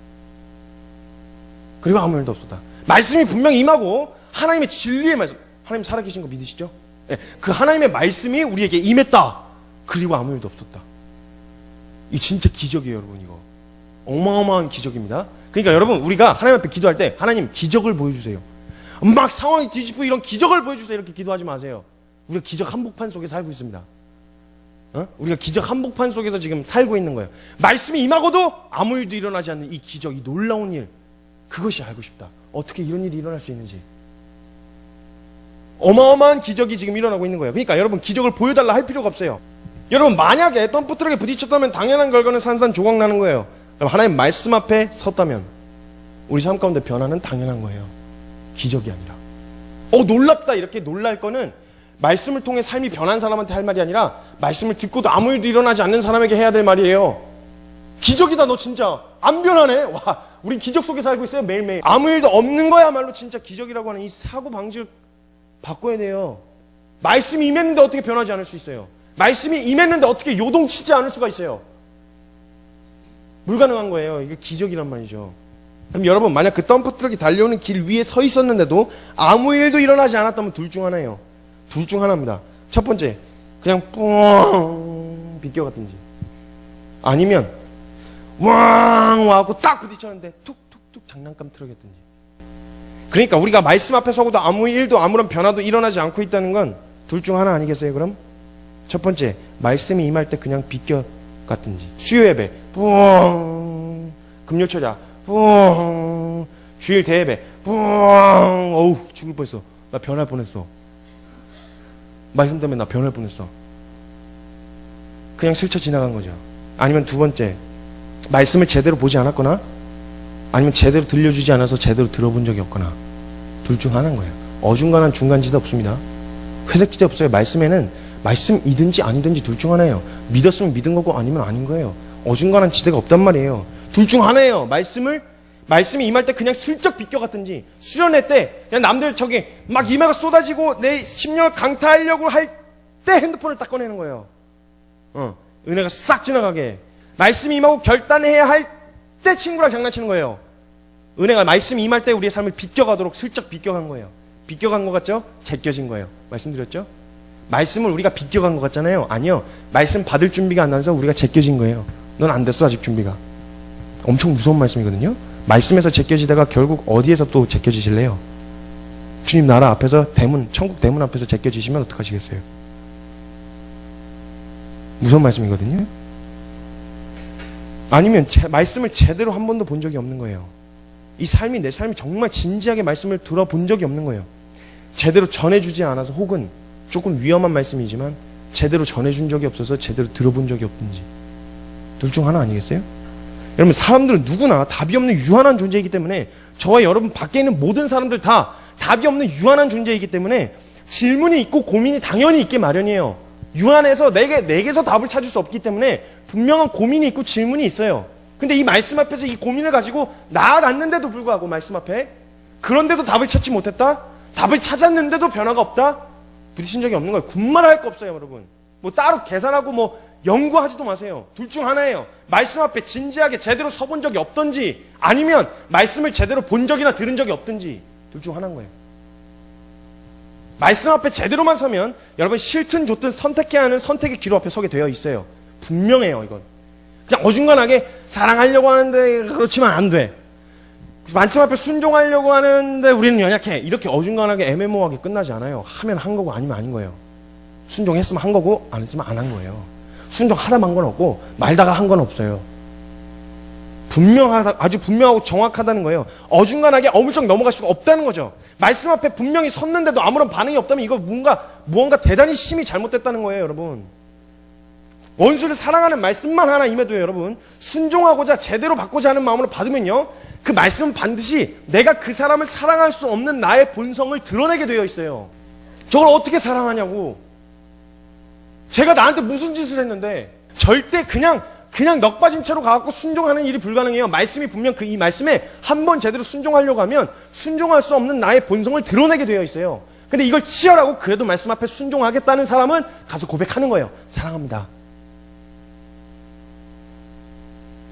그리고 아무 일도 없었다. 말씀이 분명히 임하고 하나님의 진리의 말씀, 하나님 살아계신 거 믿으시죠? 네, 그 하나님의 말씀이 우리에게 임했다. 그리고 아무 일도 없었다. 이 진짜 기적이에요, 여러분. 이거 어마어마한 기적입니다. 그러니까 여러분, 우리가 하나님 앞에 기도할 때 하나님 기적을 보여주세요. 막 상황이 뒤집고 이런 기적을 보여주세요, 이렇게 기도하지 마세요. 우리가 기적 한복판 속에 살고 있습니다. 우리가 기적 한복판 속에서 지금 살고 있는 거예요. 말씀이 임하고도 아무 일도 일어나지 않는 이 기적, 이 놀라운 일, 그것이 알고 싶다. 어떻게 이런 일이 일어날 수 있는지. 어마어마한 기적이 지금 일어나고 있는 거예요. 그러니까 여러분, 기적을 보여달라 할 필요가 없어요. 여러분, 만약에 덤프트럭에 부딪혔다면 당연한 결과는 산산조각 나는 거예요. 그럼 하나님 말씀 앞에 섰다면 우리 삶 가운데 변화는 당연한 거예요. 기적이 아니라. 놀랍다, 이렇게 놀랄 거는 말씀을 통해 삶이 변한 사람한테 할 말이 아니라 말씀을 듣고도 아무 일도 일어나지 않는 사람에게 해야 될 말이에요. 기적이다, 너 진짜 안 변하네. 와, 우린 기적 속에 살고 있어요, 매일매일. 아무 일도 없는 거야말로 진짜 기적이라고 하는 이 사고방식을 바꿔야 돼요. 말씀이 임했는데 어떻게 변하지 않을 수 있어요? 말씀이 임했는데 어떻게 요동치지 않을 수가 있어요? 불가능한 거예요. 이게 기적이란 말이죠. 그럼 여러분, 만약 그 덤프트럭이 달려오는 길 위에 서 있었는데도 아무 일도 일어나지 않았다면 둘 중 하나예요. 둘 중 하나입니다. 첫 번째, 그냥 뿡 비껴갔든지, 아니면 왕 와갖고 딱 부딪혔는데 툭툭툭 장난감 트럭이었든지. 그러니까 우리가 말씀 앞에 서고도 아무 일도 아무런 변화도 일어나지 않고 있다는 건 둘 중 하나 아니겠어요? 그럼 첫 번째, 말씀이 임할 때 그냥 비껴갔든지, 수요 예배 뿡, 금요 철야 뿡, 주일 대예배 뿡, 어우 죽을 뻔했어. 나 변할 뻔했어. 말씀 때문에 나 변할 뻔했어. 그냥 스쳐 지나간 거죠. 아니면 두 번째, 말씀을 제대로 보지 않았거나 아니면 제대로 들려주지 않아서 제대로 들어본 적이 없거나. 둘 중 하나인 거예요. 어중간한 중간지대 없습니다. 회색지대 없어요. 말씀에는 말씀이든지 아니든지 둘 중 하나예요. 믿었으면 믿은 거고 아니면 아닌 거예요. 어중간한 지대가 없단 말이에요. 둘 중 하나예요. 말씀이 임할 때 그냥 슬쩍 비껴갔든지, 수련회 때 그냥 남들 저기 막 임해가 쏟아지고 내 심령을 강타하려고 할 때 핸드폰을 딱 꺼내는 거예요. 은혜가 싹 지나가게. 말씀이 임하고 결단해야 할 때 친구랑 장난치는 거예요. 은혜가 말씀이 임할 때 우리의 삶을 비껴가도록 슬쩍 비껴간 거예요. 비껴간 것 같죠? 제껴진 거예요. 말씀드렸죠? 말씀을 우리가 비껴간 것 같잖아요. 아니요. 말씀 받을 준비가 안 나서 우리가 제껴진 거예요. 넌 안 됐어 아직 준비가. 엄청 무서운 말씀이거든요. 말씀에서 제껴지다가 결국 어디에서 또 제껴지실래요? 주님 나라 앞에서 대문, 천국 대문 앞에서 제껴지시면 어떡하시겠어요? 무서운 말씀이거든요. 아니면 말씀을 제대로 한 번도 본 적이 없는 거예요. 이 삶이, 내 삶이 정말 진지하게 말씀을 들어본 적이 없는 거예요. 제대로 전해주지 않아서, 혹은 조금 위험한 말씀이지만 제대로 전해준 적이 없어서 제대로 들어본 적이 없든지, 둘 중 하나 아니겠어요? 여러분, 사람들은 누구나 답이 없는 유한한 존재이기 때문에, 저와 여러분 밖에 있는 모든 사람들 다 답이 없는 유한한 존재이기 때문에 질문이 있고 고민이 당연히 있게 마련이에요. 유한해서 내게서 답을 찾을 수 없기 때문에 분명한 고민이 있고 질문이 있어요. 근데 이 말씀 앞에서 이 고민을 가지고 나아갔는데도 불구하고, 말씀 앞에 그런데도 답을 찾지 못했다? 답을 찾았는데도 변화가 없다? 부딪힌 적이 없는 거예요. 군말할 거 없어요, 여러분. 뭐 따로 계산하고 뭐 연구하지도 마세요. 둘 중 하나예요. 말씀 앞에 진지하게 제대로 서본 적이 없든지, 아니면 말씀을 제대로 본 적이나 들은 적이 없든지, 둘 중 하나인 거예요. 말씀 앞에 제대로만 서면 여러분 싫든 좋든 선택해야 하는 선택의 기로 앞에 서게 되어 있어요. 분명해요, 이건. 그냥 어중간하게 자랑하려고 하는데 그렇지만 안 돼. 말씀 앞에 순종하려고 하는데 우리는 연약해. 이렇게 어중간하게 애매모호하게 끝나지 않아요. 하면 한 거고 아니면 아닌 거예요. 순종했으면 한 거고 안 했으면 안 한 거예요. 순종하다 한 건 없고 말다가 한 건 없어요. 분명하다, 아주 분명하고 정확하다는 거예요. 어중간하게 어물쩍 넘어갈 수가 없다는 거죠. 말씀 앞에 분명히 섰는데도 아무런 반응이 없다면 이거 무언가 대단히 심히 잘못됐다는 거예요, 여러분. 원수를 사랑하는 말씀만 하나 임해도요, 여러분, 순종하고자 제대로 받고자 하는 마음으로 받으면요, 그 말씀은 반드시 내가 그 사람을 사랑할 수 없는 나의 본성을 드러내게 되어 있어요. 저걸 어떻게 사랑하냐고. 제가 나한테 무슨 짓을 했는데. 절대 그냥 넋 빠진 채로 가갖고 순종하는 일이 불가능해요. 말씀이 분명 이 말씀에 한 번 제대로 순종하려고 하면 순종할 수 없는 나의 본성을 드러내게 되어 있어요. 근데 이걸 치열하고 그래도 말씀 앞에 순종하겠다는 사람은 가서 고백하는 거예요. 사랑합니다.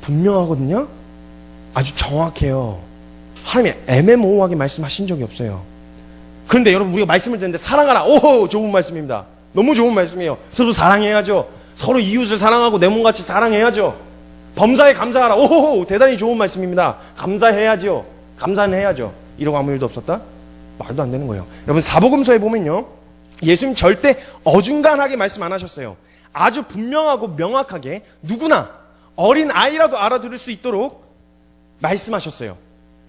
분명하거든요. 아주 정확해요. 하나님이 애매모호하게 말씀하신 적이 없어요. 그런데 여러분, 우리가 말씀을 듣는데 사랑하라. 오, 좋은 말씀입니다. 너무 좋은 말씀이에요. 서로 사랑해야죠. 서로 이웃을 사랑하고 내 몸같이 사랑해야죠. 범사에 감사하라. 오, 대단히 좋은 말씀입니다. 감사해야죠. 감사는 해야죠. 이러고 아무 일도 없었다? 말도 안 되는 거예요. 여러분, 사복음서에 보면요, 예수님 절대 어중간하게 말씀 안 하셨어요. 아주 분명하고 명확하게 누구나 어린 아이라도 알아들을 수 있도록 말씀하셨어요.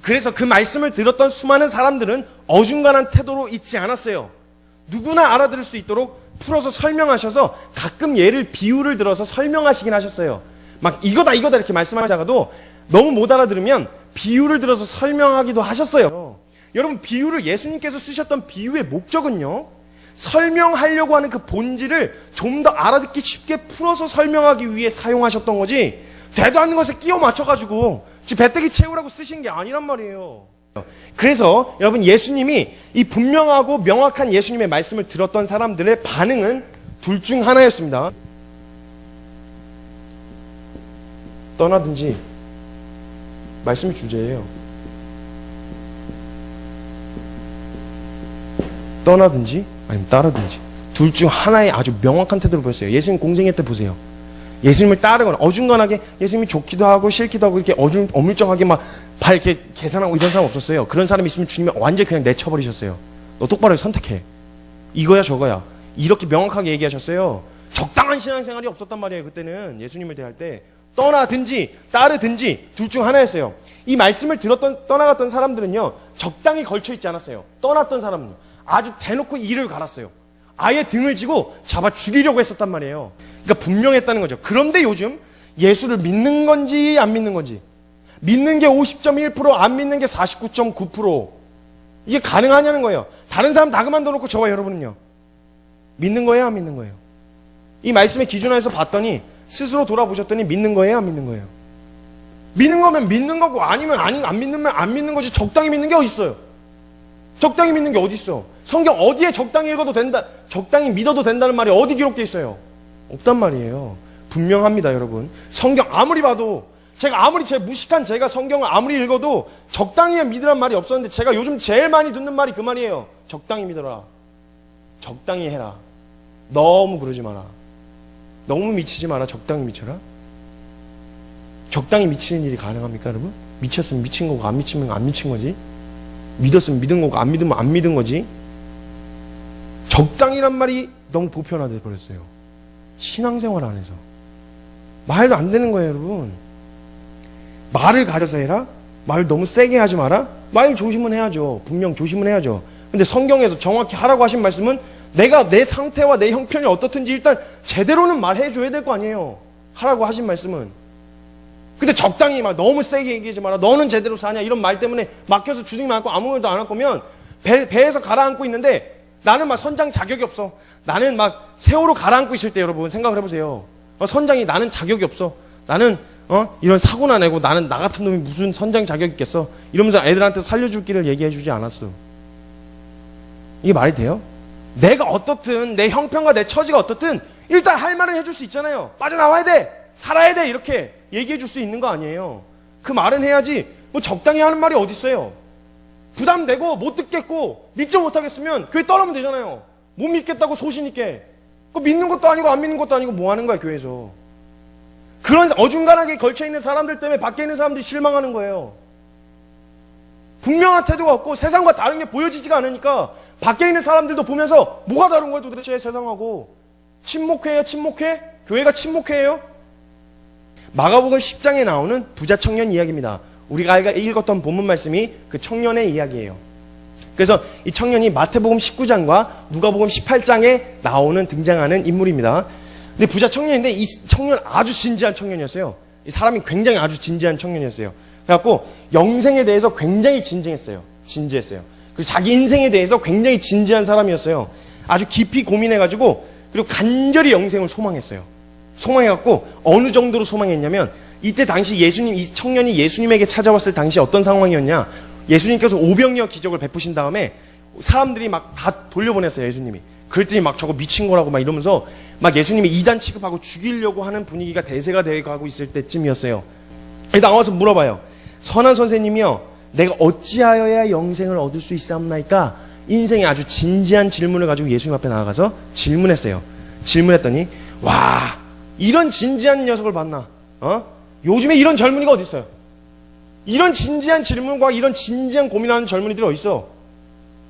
그래서 그 말씀을 들었던 수많은 사람들은 어중간한 태도로 있지 않았어요. 누구나 알아들을 수 있도록 풀어서 설명하셔서 가끔 비유를 들어서 설명하시긴 하셨어요. 막 이거다 이렇게 말씀하다가도 너무 못 알아들으면 비유를 들어서 설명하기도 하셨어요. 여러분, 비유를 예수님께서 쓰셨던 비유의 목적은요, 설명하려고 하는 그 본질을 좀 더 알아듣기 쉽게 풀어서 설명하기 위해 사용하셨던 거지, 되도 않는 것에 끼워 맞춰가지고 배때기 채우라고 쓰신 게 아니란 말이에요. 그래서 여러분, 예수님이 이 분명하고 명확한 예수님의 말씀을 들었던 사람들의 반응은 둘 중 하나였습니다. 떠나든지, 말씀이 주제예요. 떠나든지 아니면 따르든지, 둘 중 하나의 아주 명확한 태도를 보였어요. 예수님 공생애 때 보세요. 예수님을 따르거나 어중간하게 예수님이 좋기도 하고 싫기도 하고 이렇게 어물쩡하게 막 발 이렇게 계산하고 이런 사람 없었어요. 그런 사람이 있으면 주님이 완전히 그냥 내쳐버리셨어요. 너 똑바로 선택해. 이거야 저거야. 이렇게 명확하게 얘기하셨어요. 적당한 신앙생활이 없었단 말이에요. 그때는 예수님을 대할 때 떠나든지 따르든지 둘 중 하나였어요. 이 말씀을 떠나갔던 사람들은요, 적당히 걸쳐있지 않았어요. 떠났던 사람은요, 아주 대놓고 이를 갈았어요. 아예 등을 지고 잡아 죽이려고 했었단 말이에요. 그러니까 분명했다는 거죠. 그런데 요즘 예수를 믿는 건지 안 믿는 건지, 믿는 게 50.1%, 안 믿는 게 49.9%, 이게 가능하냐는 거예요. 다른 사람 다 그만둬놓고 저와 여러분은요, 믿는 거예요, 안 믿는 거예요? 이 말씀의 기준에서 봤더니, 스스로 돌아보셨더니 믿는 거예요, 안 믿는 거예요? 믿는 거면 믿는 거고 아니면 안 믿는 안 믿는 거지 적당히 믿는 게 어디 있어요? 적당히 믿는 게 어디 있어? 성경 어디에 적당히 읽어도 된다, 적당히 믿어도 된다는 말이 어디 기록돼 있어요? 없단 말이에요. 분명합니다, 여러분. 성경 아무리 봐도 제가 아무리 제 무식한 제가 성경을 아무리 읽어도 적당히 믿으란 말이 없었는데 제가 요즘 제일 많이 듣는 말이 그 말이에요. 적당히 믿어라. 적당히 해라. 너무 그러지 마라. 너무 미치지 마라. 적당히 미쳐라. 적당히 미치는 일이 가능합니까, 여러분? 미쳤으면 미친 거고 안 미치면 안 미친 거지. 믿었으면 믿은 거고 안 믿으면 안 믿은 거지. 적당이란 말이 너무 보편화돼 버렸어요. 신앙생활 안에서. 말도 안 되는 거예요, 여러분. 말을 가려서 해라? 말 너무 세게 하지 마라? 말 조심은 해야죠. 분명 조심은 해야죠. 근데 성경에서 정확히 하라고 하신 말씀은 내가 내 상태와 내 형편이 어떻든지 일단 제대로는 말해줘야 될 거 아니에요. 하라고 하신 말씀은. 근데 적당히 막 너무 세게 얘기하지 마라. 너는 제대로 사냐? 이런 말 때문에 막혀서 주눅이 많고 아무 말도 안 할 거면 배에서 가라앉고 있는데 나는 막 선장 자격이 없어. 나는 막 세월호 가라앉고 있을 때 여러분 생각을 해보세요. 선장이 나는 자격이 없어. 나는 이런 사고나 내고 나는 나 같은 놈이 무슨 선장 자격이 있겠어. 이러면서 애들한테 살려줄 길을 얘기해주지 않았어. 이게 말이 돼요? 내가 어떻든 내 형편과 내 처지가 어떻든 일단 할 말은 해줄 수 있잖아요. 빠져나와야 돼. 살아야 돼. 이렇게 얘기해 줄 수 있는 거 아니에요. 그 말은 해야지 뭐 적당히 하는 말이 어디 있어요. 부담되고 못 듣겠고 믿지 못하겠으면 교회 떠나면 되잖아요. 못 믿겠다고 소신 있게. 믿는 것도 아니고 안 믿는 것도 아니고 뭐 하는 거야 교회에서. 그런 어중간하게 걸쳐있는 사람들 때문에 밖에 있는 사람들이 실망하는 거예요. 분명한 태도가 없고 세상과 다른 게 보여지지가 않으니까 밖에 있는 사람들도 보면서 뭐가 다른 거예요 도대체 세상하고. 침묵해요 침묵해? 교회가 침묵해요? 마가복음 10장에 나오는 부자 청년 이야기입니다. 우리가 읽었던 본문 말씀이 그 청년의 이야기예요. 그래서 이 청년이 마태복음 19장과 누가복음 18장에 나오는 등장하는 인물입니다. 근데 부자 청년인데 이 청년 아주 진지한 청년이었어요. 이 사람이 굉장히 아주 진지한 청년이었어요. 그래갖고 영생에 대해서 굉장히 진지했어요. 그리고 자기 인생에 대해서 굉장히 진지한 사람이었어요. 아주 깊이 고민해가지고 그리고 간절히 영생을 소망했어요. 소망해갖고 어느 정도로 소망했냐면 이때 당시 이 청년이 예수님에게 찾아왔을 당시 어떤 상황이었냐. 예수님께서 오병이어 기적을 베푸신 다음에 사람들이 막 다 돌려보냈어요, 예수님이. 그랬더니 막 저거 미친 거라고 막 이러면서 막 예수님이 이단 취급하고 죽이려고 하는 분위기가 대세가 되어가고 있을 때쯤이었어요. 나와서 물어봐요. 선한 선생님이요, 내가 어찌하여야 영생을 얻을 수 있사옵나이까? 인생에 아주 진지한 질문을 가지고 예수님 앞에 나아가서 질문했어요. 질문했더니 와, 이런 진지한 녀석을 봤나? 요즘에 이런 젊은이가 어디 있어요? 이런 진지한 질문과 이런 진지한 고민하는 젊은이들이 어디 있어?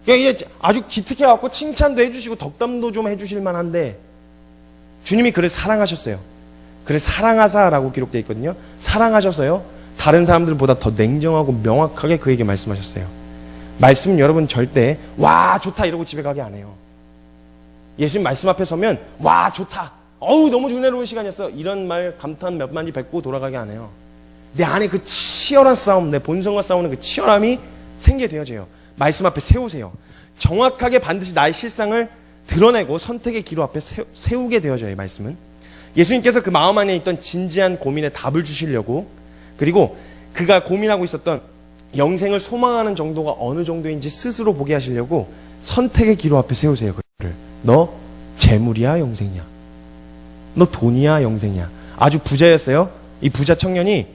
이게 아주 기특해갖고 칭찬도 해주시고 덕담도 좀 해주실 만한데 주님이 그를 사랑하셨어요. 그를 사랑하사라고 기록되어 있거든요. 사랑하셔서요, 다른 사람들보다 더 냉정하고 명확하게 그에게 말씀하셨어요. 말씀은 여러분 절대 와 좋다 이러고 집에 가게 안 해요. 예수님 말씀 앞에 서면 와 좋다, 어우 너무 은혜로운 시간이었어, 이런 말 감탄 몇 마디 뱉고 돌아가게 안 해요. 내 안에 그 치열한 싸움, 내 본성과 싸우는 그 치열함이 생기게 되어져요. 말씀 앞에 세우세요. 정확하게 반드시 나의 실상을 드러내고 선택의 기로 앞에 세우게 되어져요. 말씀은 예수님께서 그 마음 안에 있던 진지한 고민에 답을 주시려고, 그리고 그가 고민하고 있었던 영생을 소망하는 정도가 어느 정도인지 스스로 보게 하시려고 선택의 기로 앞에 세우세요. 그를. 너 재물이야 영생이야? 너 돈이야 영생이야? 아주 부자였어요. 이 부자 청년이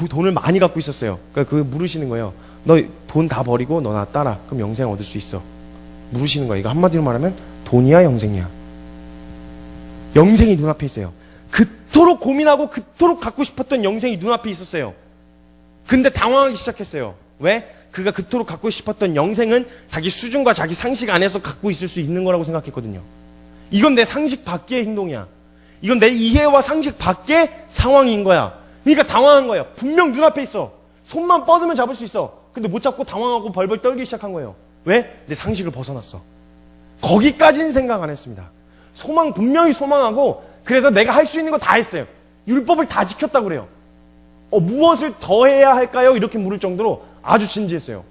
돈을 많이 갖고 있었어요. 그러니까 그 물으시는 거예요. 너 돈 다 버리고 너 나 따라. 그럼 영생 얻을 수 있어. 물으시는 거예요. 이거 한마디로 말하면 돈이야 영생이야? 영생이 눈앞에 있어요. 그토록 고민하고 그토록 갖고 싶었던 영생이 눈앞에 있었어요. 근데 당황하기 시작했어요. 왜? 그가 그토록 갖고 싶었던 영생은 자기 수준과 자기 상식 안에서 갖고 있을 수 있는 거라고 생각했거든요. 이건 내 상식 밖의 행동이야. 이건 내 이해와 상식 밖의 상황인 거야. 그러니까 당황한 거예요. 분명 눈앞에 있어. 손만 뻗으면 잡을 수 있어. 근데 못 잡고 당황하고 벌벌 떨기 시작한 거예요. 왜? 내 상식을 벗어났어. 거기까지는 생각 안 했습니다. 분명히 소망하고, 그래서 내가 할 수 있는 거 다 했어요. 율법을 다 지켰다고 그래요. 무엇을 더 해야 할까요? 이렇게 물을 정도로 아주 진지했어요.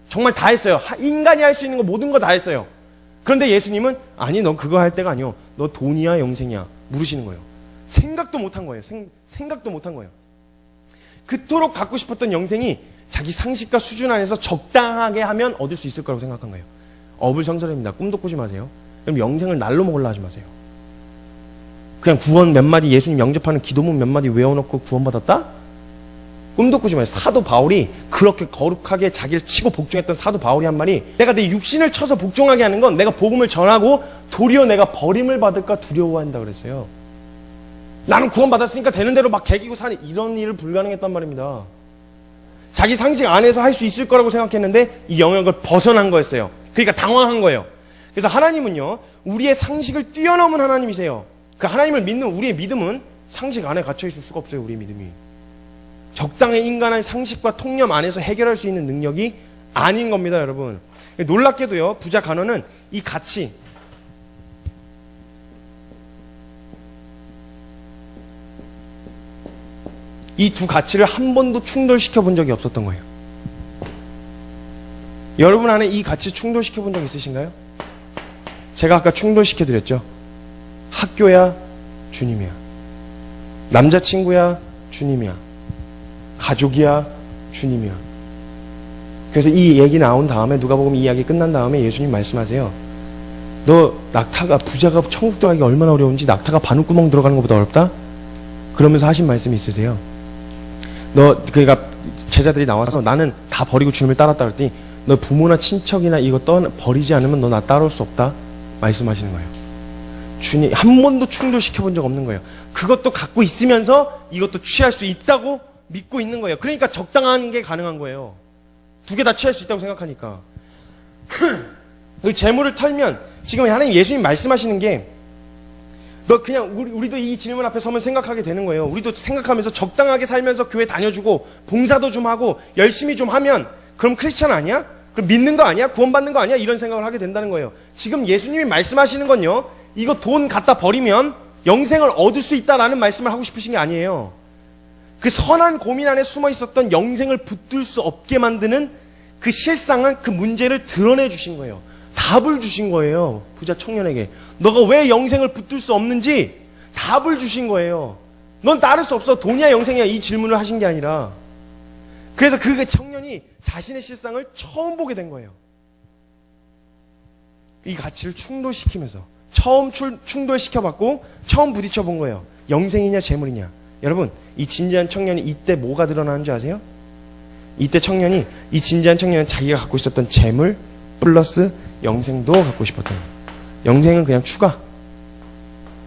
정말 다 했어요. 인간이 할 수 있는 거 모든 거 다 했어요. 그런데 예수님은 아니 넌 그거 할 때가 아니요, 너 돈이야 영생이야? 물으시는 거예요. 생각도 못한 거예요. 생각도 못한 거예요. 그토록 갖고 싶었던 영생이 자기 상식과 수준 안에서 적당하게 하면 얻을 수 있을 거라고 생각한 거예요. 어불성설입니다. 꿈도 꾸지 마세요. 그럼 영생을 날로 먹으려 하지 마세요. 그냥 구원 몇 마디, 예수님 영접하는 기도문 몇 마디 외워놓고 구원받았다? 꿈도 꾸지 마세요. 사도 바울이 그렇게 거룩하게 자기를 치고 복종했던 사도 바울이 한 말이, 내가 내 육신을 쳐서 복종하게 하는 건 내가 복음을 전하고 도리어 내가 버림을 받을까 두려워한다 그랬어요. 나는 구원받았으니까 되는 대로 막 개기고 사는 이런 일을 불가능했단 말입니다. 자기 상식 안에서 할 수 있을 거라고 생각했는데 이 영역을 벗어난 거였어요. 그러니까 당황한 거예요. 그래서 하나님은요, 우리의 상식을 뛰어넘은 하나님이세요. 그 하나님을 믿는 우리의 믿음은 상식 안에 갇혀 있을 수가 없어요. 우리의 믿음이 적당히 인간의 상식과 통념 안에서 해결할 수 있는 능력이 아닌 겁니다, 여러분. 놀랍게도요, 부자 간원은 이 가치, 이 두 가치를 한 번도 충돌시켜 본 적이 없었던 거예요. 여러분 안에 이 가치 충돌시켜 본 적 있으신가요? 제가 아까 충돌시켜 드렸죠. 학교야 주님이야, 남자친구야 주님이야, 가족이야 주님이야. 그래서 이 얘기 나온 다음에, 누가복음 이 이야기 끝난 다음에 예수님 말씀하세요. 너 낙타가, 부자가 천국 들어가기 얼마나 어려운지 낙타가 바늘구멍 들어가는 것보다 어렵다? 그러면서 하신 말씀이 있으세요. 그러니까 제자들이 나와서 나는 다 버리고 주님을 따랐다 그랬더니, 너 부모나 친척이나 이거 버리지 않으면 너 나 따라올 수 없다 말씀하시는 거예요. 주님 한 번도 충돌시켜 본 적 없는 거예요. 그것도 갖고 있으면서 이것도 취할 수 있다고 믿고 있는 거예요. 그러니까 적당한 게 가능한 거예요. 두 개 다 취할 수 있다고 생각하니까. 그 재물을 털면, 지금 하나님 예수님 말씀하시는 게, 너 그냥 우리도 이 질문 앞에 서면 생각하게 되는 거예요. 우리도 생각하면서 적당하게 살면서 교회 다녀주고 봉사도 좀 하고 열심히 좀 하면 그럼 크리스찬 아니야? 그럼 믿는 거 아니야? 구원받는 거 아니야? 이런 생각을 하게 된다는 거예요. 지금 예수님이 말씀하시는 건요, 이거 돈 갖다 버리면 영생을 얻을 수 있다라는 말씀을 하고 싶으신 게 아니에요. 그 선한 고민 안에 숨어 있었던 영생을 붙들 수 없게 만드는 그 실상은, 그 문제를 드러내 주신 거예요. 답을 주신 거예요. 부자 청년에게 너가 왜 영생을 붙들 수 없는지 답을 주신 거예요. 넌 따를 수 없어, 돈이야 영생이야, 이 질문을 하신 게 아니라. 그래서 그 청년이 자신의 실상을 처음 보게 된 거예요. 이 가치를 충돌시키면서 처음 충돌시켜봤고 처음 부딪혀 본 거예요. 영생이냐 재물이냐. 여러분, 이 진지한 청년이 이때 뭐가 드러나는 줄 아세요? 이때 청년이, 이 진지한 청년은 자기가 갖고 있었던 재물 플러스 영생도 갖고 싶었던 거예요. 영생은 그냥 추가.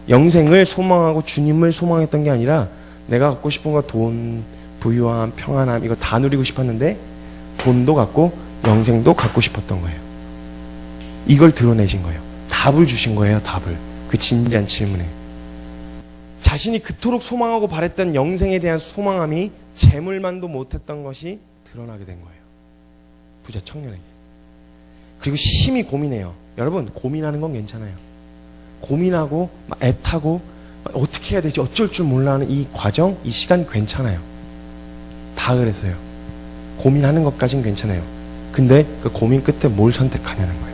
영생을 소망하고 주님을 소망했던 게 아니라 내가 갖고 싶은 거 돈, 부유함, 평안함 이거 다 누리고 싶었는데 돈도 갖고 영생도 갖고 싶었던 거예요. 이걸 드러내신 거예요. 답을 주신 거예요. 답을. 그 진지한 질문에. 자신이 그토록 소망하고 바랬던 영생에 대한 소망함이 재물만도 못했던 것이 드러나게 된 거예요. 부자 청년에게. 그리고 심히 고민해요. 여러분, 고민하는 건 괜찮아요. 고민하고 애타고 어떻게 해야 되지, 어쩔 줄 몰라 하는 이 과정, 이 시간 괜찮아요. 다 그랬어요. 고민하는 것까진 괜찮아요. 근데 그 고민 끝에 뭘 선택하냐는 거예요.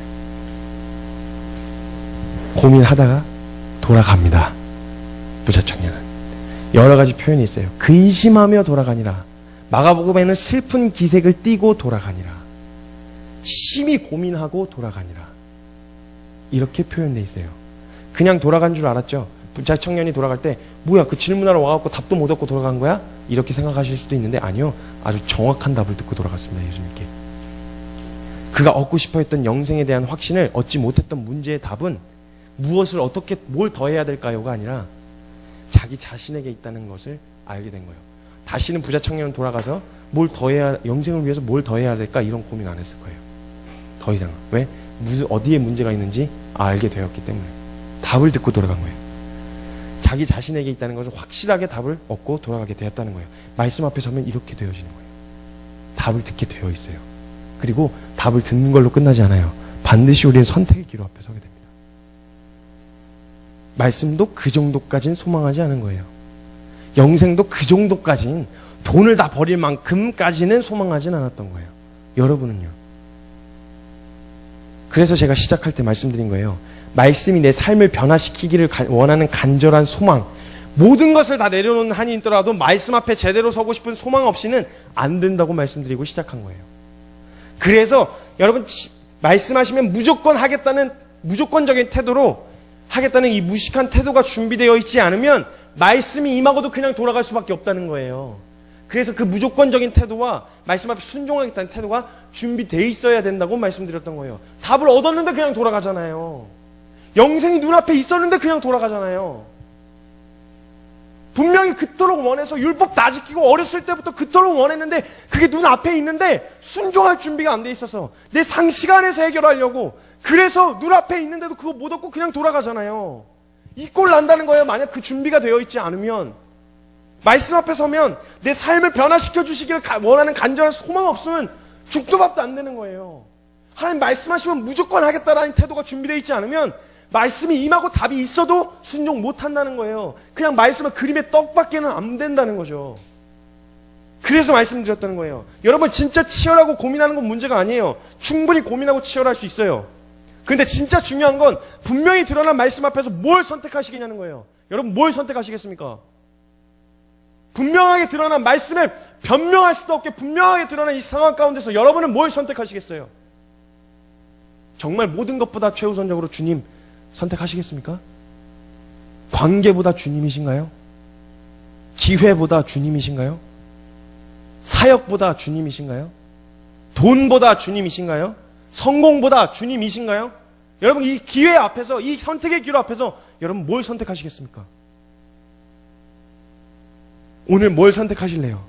고민하다가 돌아갑니다. 부자 청년은. 여러 가지 표현이 있어요. 근심하며 돌아가니라. 마가복음에는 슬픈 기색을 띠고 돌아가니라. 심히 고민하고 돌아가니라. 이렇게 표현되어 있어요. 그냥 돌아간 줄 알았죠. 부자 청년이 돌아갈 때 뭐야, 그 질문하러 와갖고 답도 못 얻고 돌아간 거야? 이렇게 생각하실 수도 있는데 아니요. 아주 정확한 답을 듣고 돌아갔습니다. 예수님께. 그가 얻고 싶어 했던 영생에 대한 확신을 얻지 못했던 문제의 답은 무엇을 어떻게 뭘 더 해야 될까요가 아니라 자기 자신에게 있다는 것을 알게 된 거예요. 다시는 부자 청년은 돌아가서 뭘 더 해야, 영생을 위해서 뭘 더 해야 될까 이런 고민 안 했을 거예요. 더 이상. 왜? 어디에 문제가 있는지 알게 되었기 때문에. 답을 듣고 돌아간 거예요. 자기 자신에게 있다는 것을 확실하게 답을 얻고 돌아가게 되었다는 거예요. 말씀 앞에 서면 이렇게 되어지는 거예요. 답을 듣게 되어 있어요. 그리고 답을 듣는 걸로 끝나지 않아요. 반드시 우리는 선택의 기로 앞에 서게 됩니다. 말씀도 그 정도까지는 소망하지 않은 거예요. 영생도 그 정도까지는, 돈을 다 버릴 만큼까지는 소망하진 않았던 거예요. 여러분은요? 그래서 제가 시작할 때 말씀드린 거예요. 말씀이 내 삶을 변화시키기를 원하는 간절한 소망, 모든 것을 다 내려놓는 한이 있더라도 말씀 앞에 제대로 서고 싶은 소망 없이는 안 된다고 말씀드리고 시작한 거예요. 그래서 여러분 말씀하시면 무조건 하겠다는 무조건적인 태도로 하겠다는 이 무식한 태도가 준비되어 있지 않으면 말씀이 임하고도 그냥 돌아갈 수밖에 없다는 거예요. 그래서 그 무조건적인 태도와 말씀 앞에 순종하겠다는 태도가 준비되어 있어야 된다고 말씀드렸던 거예요. 답을 얻었는데 그냥 돌아가잖아요. 영생이 눈앞에 있었는데 그냥 돌아가잖아요. 분명히 그토록 원해서 율법 다 지키고 어렸을 때부터 그토록 원했는데 그게 눈앞에 있는데 순종할 준비가 안 돼 있어서 내 상식 안에서 해결하려고 그래서 눈앞에 있는데도 그거 못 얻고 그냥 돌아가잖아요. 이 꼴 난다는 거예요. 만약 그 준비가 되어 있지 않으면. 말씀 앞에 서면 내 삶을 변화시켜 주시기를 원하는 간절한 소망 없으면 죽도 밥도 안 되는 거예요. 하나님 말씀하시면 무조건 하겠다라는 태도가 준비되어 있지 않으면 말씀이 임하고 답이 있어도 순종 못 한다는 거예요. 그냥 말씀은 그림의 떡밖에는 안 된다는 거죠. 그래서 말씀드렸다는 거예요. 여러분 진짜 치열하고 고민하는 건 문제가 아니에요. 충분히 고민하고 치열할 수 있어요. 근데 진짜 중요한 건 분명히 드러난 말씀 앞에서 뭘 선택하시겠냐는 거예요. 여러분 뭘 선택하시겠습니까? 분명하게 드러난 말씀에 변명할 수도 없게 분명하게 드러난 이 상황 가운데서 여러분은 뭘 선택하시겠어요? 정말 모든 것보다 최우선적으로 주님 선택하시겠습니까? 관계보다 주님이신가요? 기회보다 주님이신가요? 사역보다 주님이신가요? 돈보다 주님이신가요? 성공보다 주님이신가요? 여러분 이 기회 앞에서 이 선택의 기로 앞에서 여러분 뭘 선택하시겠습니까? 오늘 뭘 선택하실래요?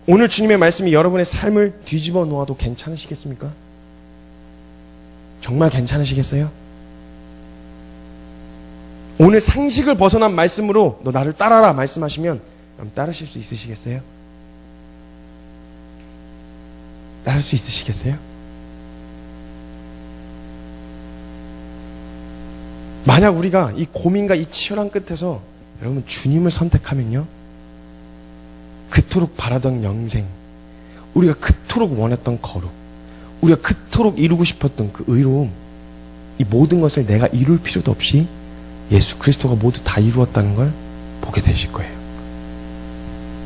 오늘 주님의 말씀이 여러분의 삶을 뒤집어 놓아도 괜찮으시겠습니까? 정말 괜찮으시겠어요? 오늘 상식을 벗어난 말씀으로 너 나를 따라라 말씀하시면 그럼 따르실 수 있으시겠어요? 따를 수 있으시겠어요? 만약 우리가 이 고민과 이 치열한 끝에서 여러분 주님을 선택하면요 그토록 바라던 영생, 우리가 그토록 원했던 거룩, 우리가 그토록 이루고 싶었던 그 의로움, 이 모든 것을 내가 이룰 필요도 없이 예수 그리스도가 모두 다 이루었다는 걸 보게 되실 거예요.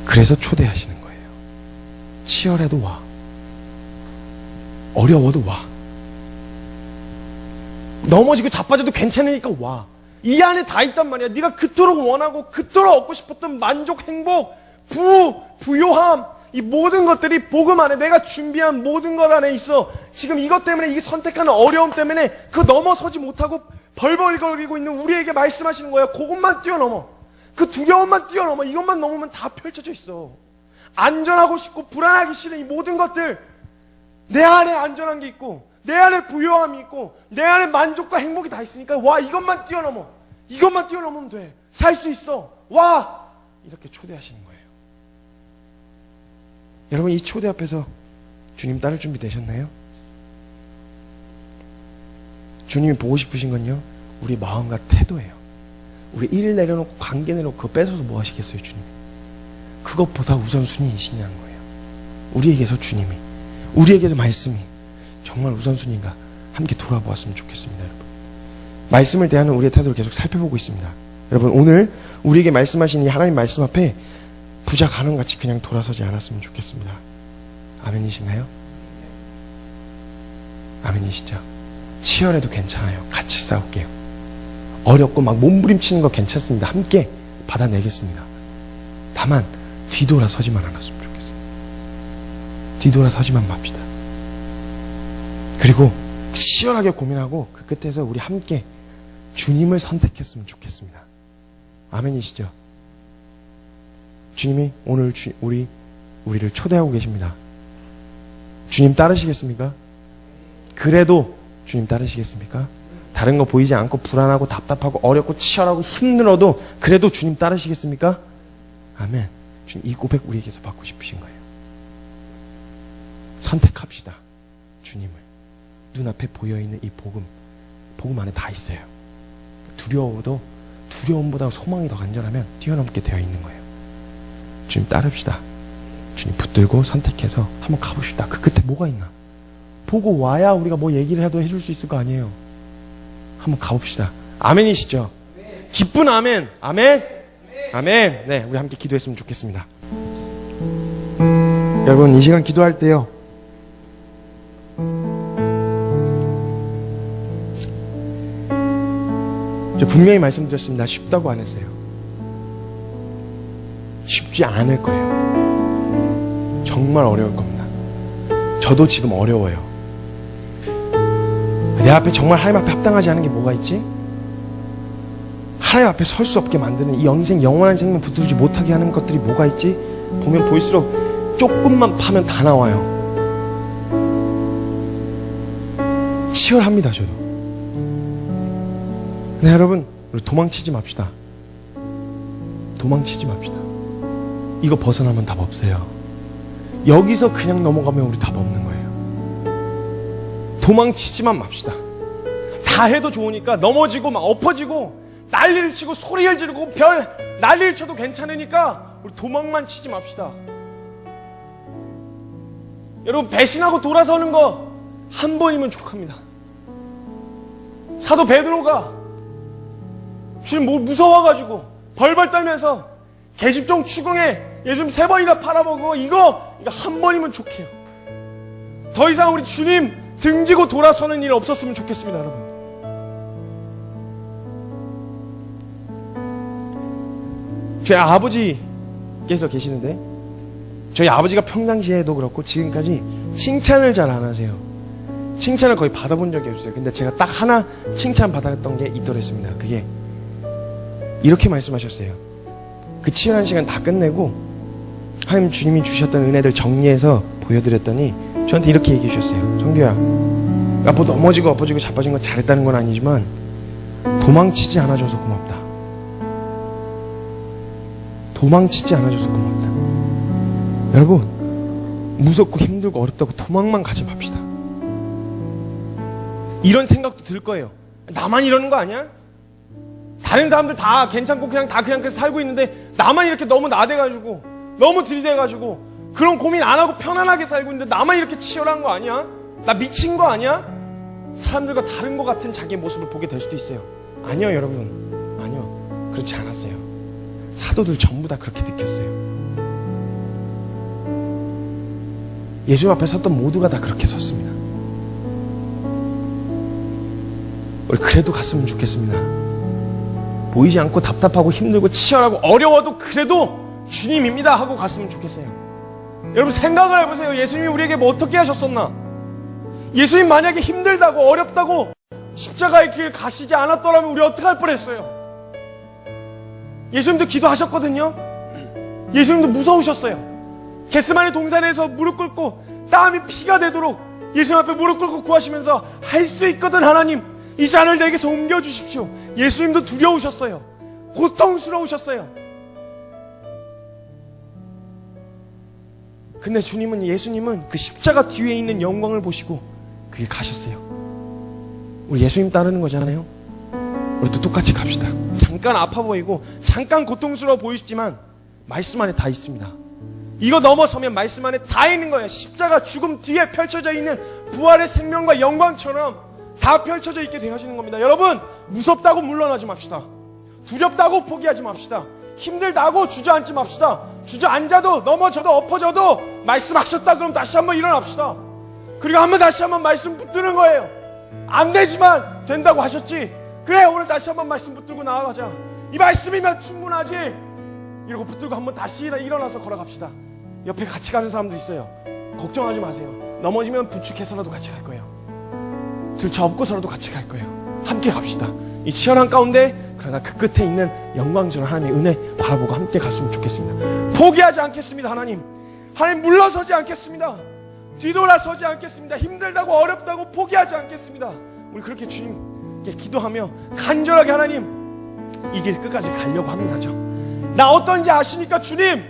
그래서 초대하시는 거예요. 치열해도 와. 어려워도 와. 넘어지고 자빠져도 괜찮으니까 와. 이 안에 다 있단 말이야. 네가 그토록 원하고 그토록 얻고 싶었던 만족, 행복, 부요함, 이 모든 것들이 복음 안에 내가 준비한 모든 것 안에 있어. 지금 이것 때문에 이 선택하는 어려움 때문에 그 넘어서지 못하고 벌벌거리고 있는 우리에게 말씀하시는 거예요. 그것만 뛰어넘어. 그 두려움만 뛰어넘어. 이것만 넘으면 다 펼쳐져 있어. 안전하고 싶고 불안하기 싫은 이 모든 것들, 내 안에 안전한 게 있고 내 안에 부요함이 있고 내 안에 만족과 행복이 다 있으니까 와, 이것만 뛰어넘어. 이것만 뛰어넘으면 돼. 살 수 있어. 와, 이렇게 초대하시는 거예요. 여러분 이 초대 앞에서 주님 따를 준비 되셨나요? 주님이 보고 싶으신 건요 우리 마음과 태도예요. 우리 일 내려놓고 관계 내려놓고 그거 뺏어서 뭐 하시겠어요? 주님이 그것보다 우선순위이시냐는 거예요. 우리에게서 주님이, 우리에게서 말씀이 정말 우선순위인가 함께 돌아보았으면 좋겠습니다. 여러분 말씀을 대하는 우리의 태도를 계속 살펴보고 있습니다. 여러분 오늘 우리에게 말씀하신 이 하나님 말씀 앞에 부자 간원같이 그냥 돌아서지 않았으면 좋겠습니다. 아멘이신가요? 아멘이시죠? 치열해도 괜찮아요. 같이 싸울게요. 어렵고 막 몸부림치는 거 괜찮습니다. 함께 받아내겠습니다. 다만 뒤돌아서지만 않았으면 좋겠어요. 뒤돌아서지만 맙시다. 그리고 치열하게 고민하고 그 끝에서 우리 함께 주님을 선택했으면 좋겠습니다. 아멘이시죠? 주님이 오늘 우리를 초대하고 계십니다. 주님 따르시겠습니까? 그래도 주님 따르시겠습니까? 다른 거 보이지 않고 불안하고 답답하고 어렵고 치열하고 힘들어도 그래도 주님 따르시겠습니까? 아멘. 주님 이 고백 우리에게서 받고 싶으신 거예요. 선택합시다. 주님을. 눈앞에 보여있는 이 복음 안에 다 있어요. 두려워도 두려움보다 소망이 더 간절하면 뛰어넘게 되어 있는 거예요. 주님 따릅시다. 주님 붙들고 선택해서 한번 가봅시다. 그 끝에 뭐가 있나? 보고 와야 우리가 뭐 얘기를 해도 해줄 수 있을 거 아니에요. 한번 가봅시다. 아멘이시죠? 기쁜 아멘. 아멘. 아멘. 네, 우리 함께 기도했으면 좋겠습니다. 여러분, 이 시간 기도할 때요, 저 분명히 말씀드렸습니다. 쉽다고 안 했어요. 쉽지 않을 거예요. 정말 어려울 겁니다. 저도 지금 어려워요. 내 앞에 정말 하나님 앞에 합당하지 않은 게 뭐가 있지? 하나님 앞에 설 수 없게 만드는 이 인생 영원한 생명 붙들지 못하게 하는 것들이 뭐가 있지? 보면 볼수록 조금만 파면 다 나와요. 치열합니다, 저도. 네, 여러분, 우리 도망치지 맙시다. 도망치지 맙시다. 이거 벗어나면 답 없어요. 여기서 그냥 넘어가면 우리 답 없는 거예요. 도망치지만 맙시다. 다 해도 좋으니까 넘어지고 막 엎어지고 난리를 치고 소리를 지르고 별 난리를 쳐도 괜찮으니까 우리 도망만 치지 맙시다. 여러분, 배신하고 돌아서는 거 한 번이면 족합니다. 사도 베드로가 주님 뭐 무서워가지고 벌벌 떨면서 계집종 추궁에 예수님 3번이나 팔아먹어 이거 한 번이면 족해요. 더 이상 우리 주님 등지고 돌아서는 일 없었으면 좋겠습니다, 여러분. 저희 아버지께서 계시는데 저희 아버지가 평상시에도 그렇고 지금까지 칭찬을 잘 안 하세요. 칭찬을 거의 받아본 적이 없어요. 근데 제가 딱 하나 칭찬 받았던 게 있더랬습니다. 그게 이렇게 말씀하셨어요. 그 치열한 시간 다 끝내고 하나님 주님이 주셨던 은혜들 정리해서 보여드렸더니 저한테 이렇게 얘기해 주셨어요. 정규야, 뭐 넘어지고 엎어지고 자빠진 건 잘했다는 건 아니지만 도망치지 않아줘서 고맙다. 도망치지 않아줘서 고맙다. 여러분, 무섭고 힘들고 어렵다고 도망만 가지 맙시다. 이런 생각도 들 거예요. 나만 이러는 거 아니야? 다른 사람들 다 괜찮고 그냥 살고 있는데 나만 이렇게 너무 나대가지고 너무 들이대가지고 그런 고민 안 하고 편안하게 살고 있는데 나만 이렇게 치열한 거 아니야? 나 미친 거 아니야? 사람들과 다른 것 같은 자기의 모습을 보게 될 수도 있어요. 아니요, 여러분. 아니요. 그렇지 않았어요. 사도들 전부 다 그렇게 느꼈어요. 예수 앞에 섰던 모두가 다 그렇게 섰습니다. 우리 그래도 갔으면 좋겠습니다. 보이지 않고 답답하고 힘들고 치열하고 어려워도 그래도 주님입니다 하고 갔으면 좋겠어요. 여러분, 생각을 해보세요. 예수님이 우리에게 뭐 어떻게 하셨었나? 예수님 만약에 힘들다고 어렵다고 십자가의 길 가시지 않았더라면 우리 어떻게 할 뻔했어요? 예수님도 기도하셨거든요. 예수님도 무서우셨어요. 겟세마네 동산에서 무릎 꿇고 땀이 피가 되도록 예수님 앞에 무릎 꿇고 구하시면서 할 수 있거든 하나님, 이 잔을 내게서 옮겨주십시오. 예수님도 두려우셨어요. 고통스러우셨어요. 근데 예수님은 그 십자가 뒤에 있는 영광을 보시고 그 길 가셨어요. 우리 예수님 따르는 거잖아요. 우리도 똑같이 갑시다. 잠깐 아파 보이고 잠깐 고통스러워 보이시지만 말씀 안에 다 있습니다. 이거 넘어서면 말씀 안에 다 있는 거예요. 십자가 죽음 뒤에 펼쳐져 있는 부활의 생명과 영광처럼 다 펼쳐져 있게 되어지는 겁니다. 여러분, 무섭다고 물러나지 맙시다. 두렵다고 포기하지 맙시다. 힘들다고 주저앉지 맙시다. 주저앉아도 넘어져도 엎어져도 말씀하셨다 그럼 다시 한번 일어납시다. 그리고 다시 한번 말씀 붙드는 거예요. 안 되지만 된다고 하셨지. 그래, 오늘 다시 한번 말씀 붙들고 나아가자. 이 말씀이면 충분하지. 이러고 붙들고 한번 다시 일어나서 걸어갑시다. 옆에 같이 가는 사람도 있어요. 걱정하지 마세요. 넘어지면 부축해서라도 같이 갈 거예요. 들쳐업고서라도 같이 갈 거예요. 함께 갑시다. 이 치열한 가운데 그러나 그 끝에 있는 영광스러운 하나님의 은혜 바라보고 함께 갔으면 좋겠습니다. 포기하지 않겠습니다. 하나님 물러서지 않겠습니다. 뒤돌아서지 않겠습니다. 힘들다고 어렵다고 포기하지 않겠습니다. 우리 그렇게 주님께 기도하며 간절하게 하나님 이 길 끝까지 가려고 합니다죠. 나 어떤지 아시니까 주님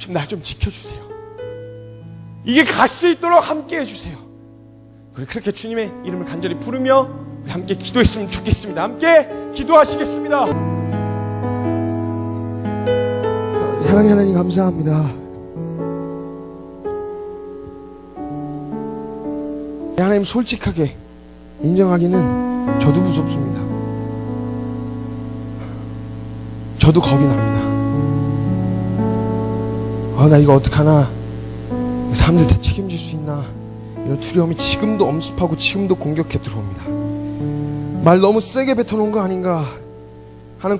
날 좀 지켜주세요. 이게 갈 수 있도록 함께 해주세요. 우리 그렇게 주님의 이름을 간절히 부르며 우리 함께 기도했으면 좋겠습니다. 함께 기도하시겠습니다. 사랑의 하나님 감사합니다. 하나님 솔직하게 인정하기는 저도 무섭습니다. 저도 겁이 납니다. 나 이거 어떡하나, 사람들 다 책임질 수 있나, 이런 두려움이 지금도 엄습하고 지금도 공격해 들어옵니다. 말 너무 세게 뱉어놓은 거 아닌가 하는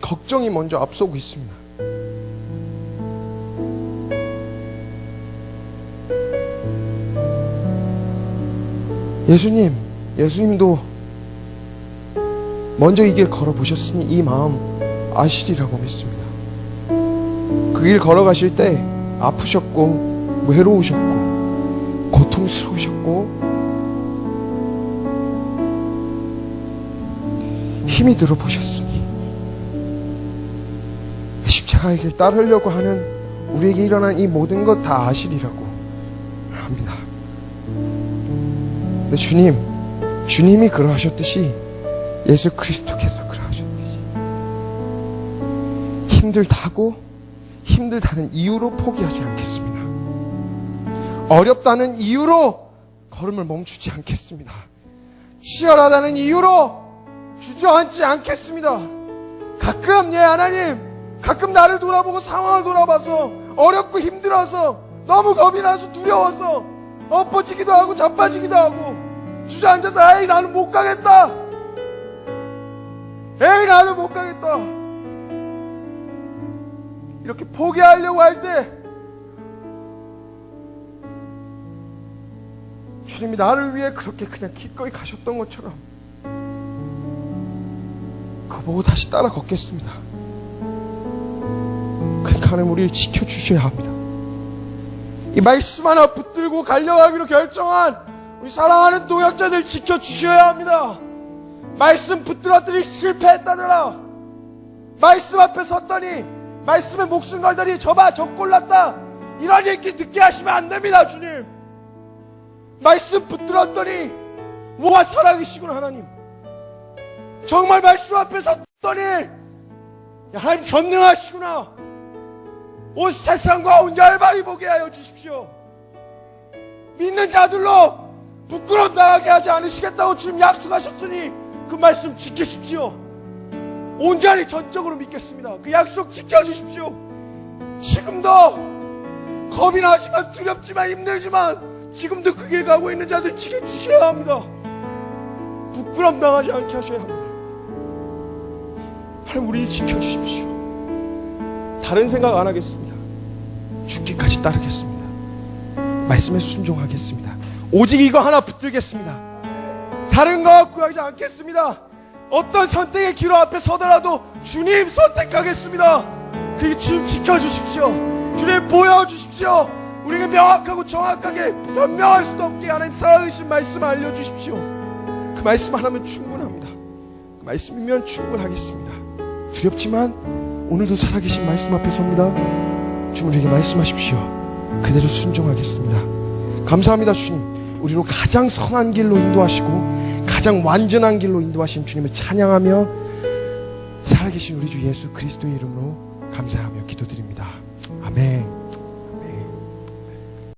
걱정이 먼저 앞서고 있습니다. 예수님도 먼저 이 길 걸어보셨으니 이 마음 아시리라고 믿습니다. 그 길 걸어가실 때 아프셨고 외로우셨고 고통스러우셨고 힘이 들어보셨으니 십자가의 길 따르려고 하는 우리에게 일어난 이 모든 것 다 아시리라고 합니다. 근데 주님이 그러하셨듯이 예수 그리스도께서 그러하셨듯이 힘들다는 이유로 포기하지 않겠습니다. 어렵다는 이유로 걸음을 멈추지 않겠습니다. 치열하다는 이유로 주저앉지 않겠습니다. 가끔 하나님, 가끔 나를 돌아보고 상황을 돌아봐서 어렵고 힘들어서 너무 겁이 나서 두려워서 엎어지기도 하고 자빠지기도 하고 주저앉아서 에이 나는 못 가겠다, 에이 나는 못 가겠다 이렇게 포기하려고 할 때 주님이 나를 위해 그렇게 그냥 기꺼이 가셨던 것처럼 그거 보고 다시 따라 걷겠습니다. 그러니까 하나님 우리를 지켜주셔야 합니다. 이 말씀 하나 붙들고 달려가기로 결정한 우리 사랑하는 동역자들 지켜주셔야 합니다. 말씀 붙들었더니 실패했다더라, 말씀 앞에 섰더니 말씀에 목숨 걸더니 저봐 저 꼴났다, 이런 얘기 듣게 하시면 안 됩니다. 주님, 말씀 붙들었더니 뭐가 살아계시구나. 하나님 정말 말씀 앞에 섰더니 하나님 전능하시구나. 온 세상과 온 열방이 보게 하여 주십시오. 믿는 자들로 부끄러움 당하게 하지 않으시겠다고 주님 약속하셨으니 그 말씀 지키십시오. 온전히 전적으로 믿겠습니다. 그 약속 지켜주십시오. 지금도 겁이 나지만 두렵지만 힘들지만 지금도 그 길 가고 있는 자들 지켜주셔야 합니다. 부끄러움 당하지 않게 하셔야 합니다. 하나님 우리를 지켜주십시오. 다른 생각 안 하겠습니다. 죽기까지 따르겠습니다. 말씀에 순종하겠습니다. 오직 이거 하나 붙들겠습니다. 다른 거 구하지 않겠습니다. 어떤 선택의 기로 앞에 서더라도 주님 선택하겠습니다. 그리고 주님 지켜주십시오. 주님 보여주십시오. 우리에게 명확하고 정확하게 변명할 수도 없게 하나님 살아계신 말씀 알려주십시오. 그 말씀 하나면 충분합니다. 그 말씀이면 충분하겠습니다. 두렵지만 오늘도 살아계신 말씀 앞에 섭니다. 주님 우리에게 말씀하십시오. 그대로 순종하겠습니다. 감사합니다. 주님, 우리로 가장 선한 길로 인도하시고 가장 완전한 길로 인도하신 주님을 찬양하며 살아계신 우리 주 예수 그리스도의 이름으로 감사하며 기도드립니다. 아멘.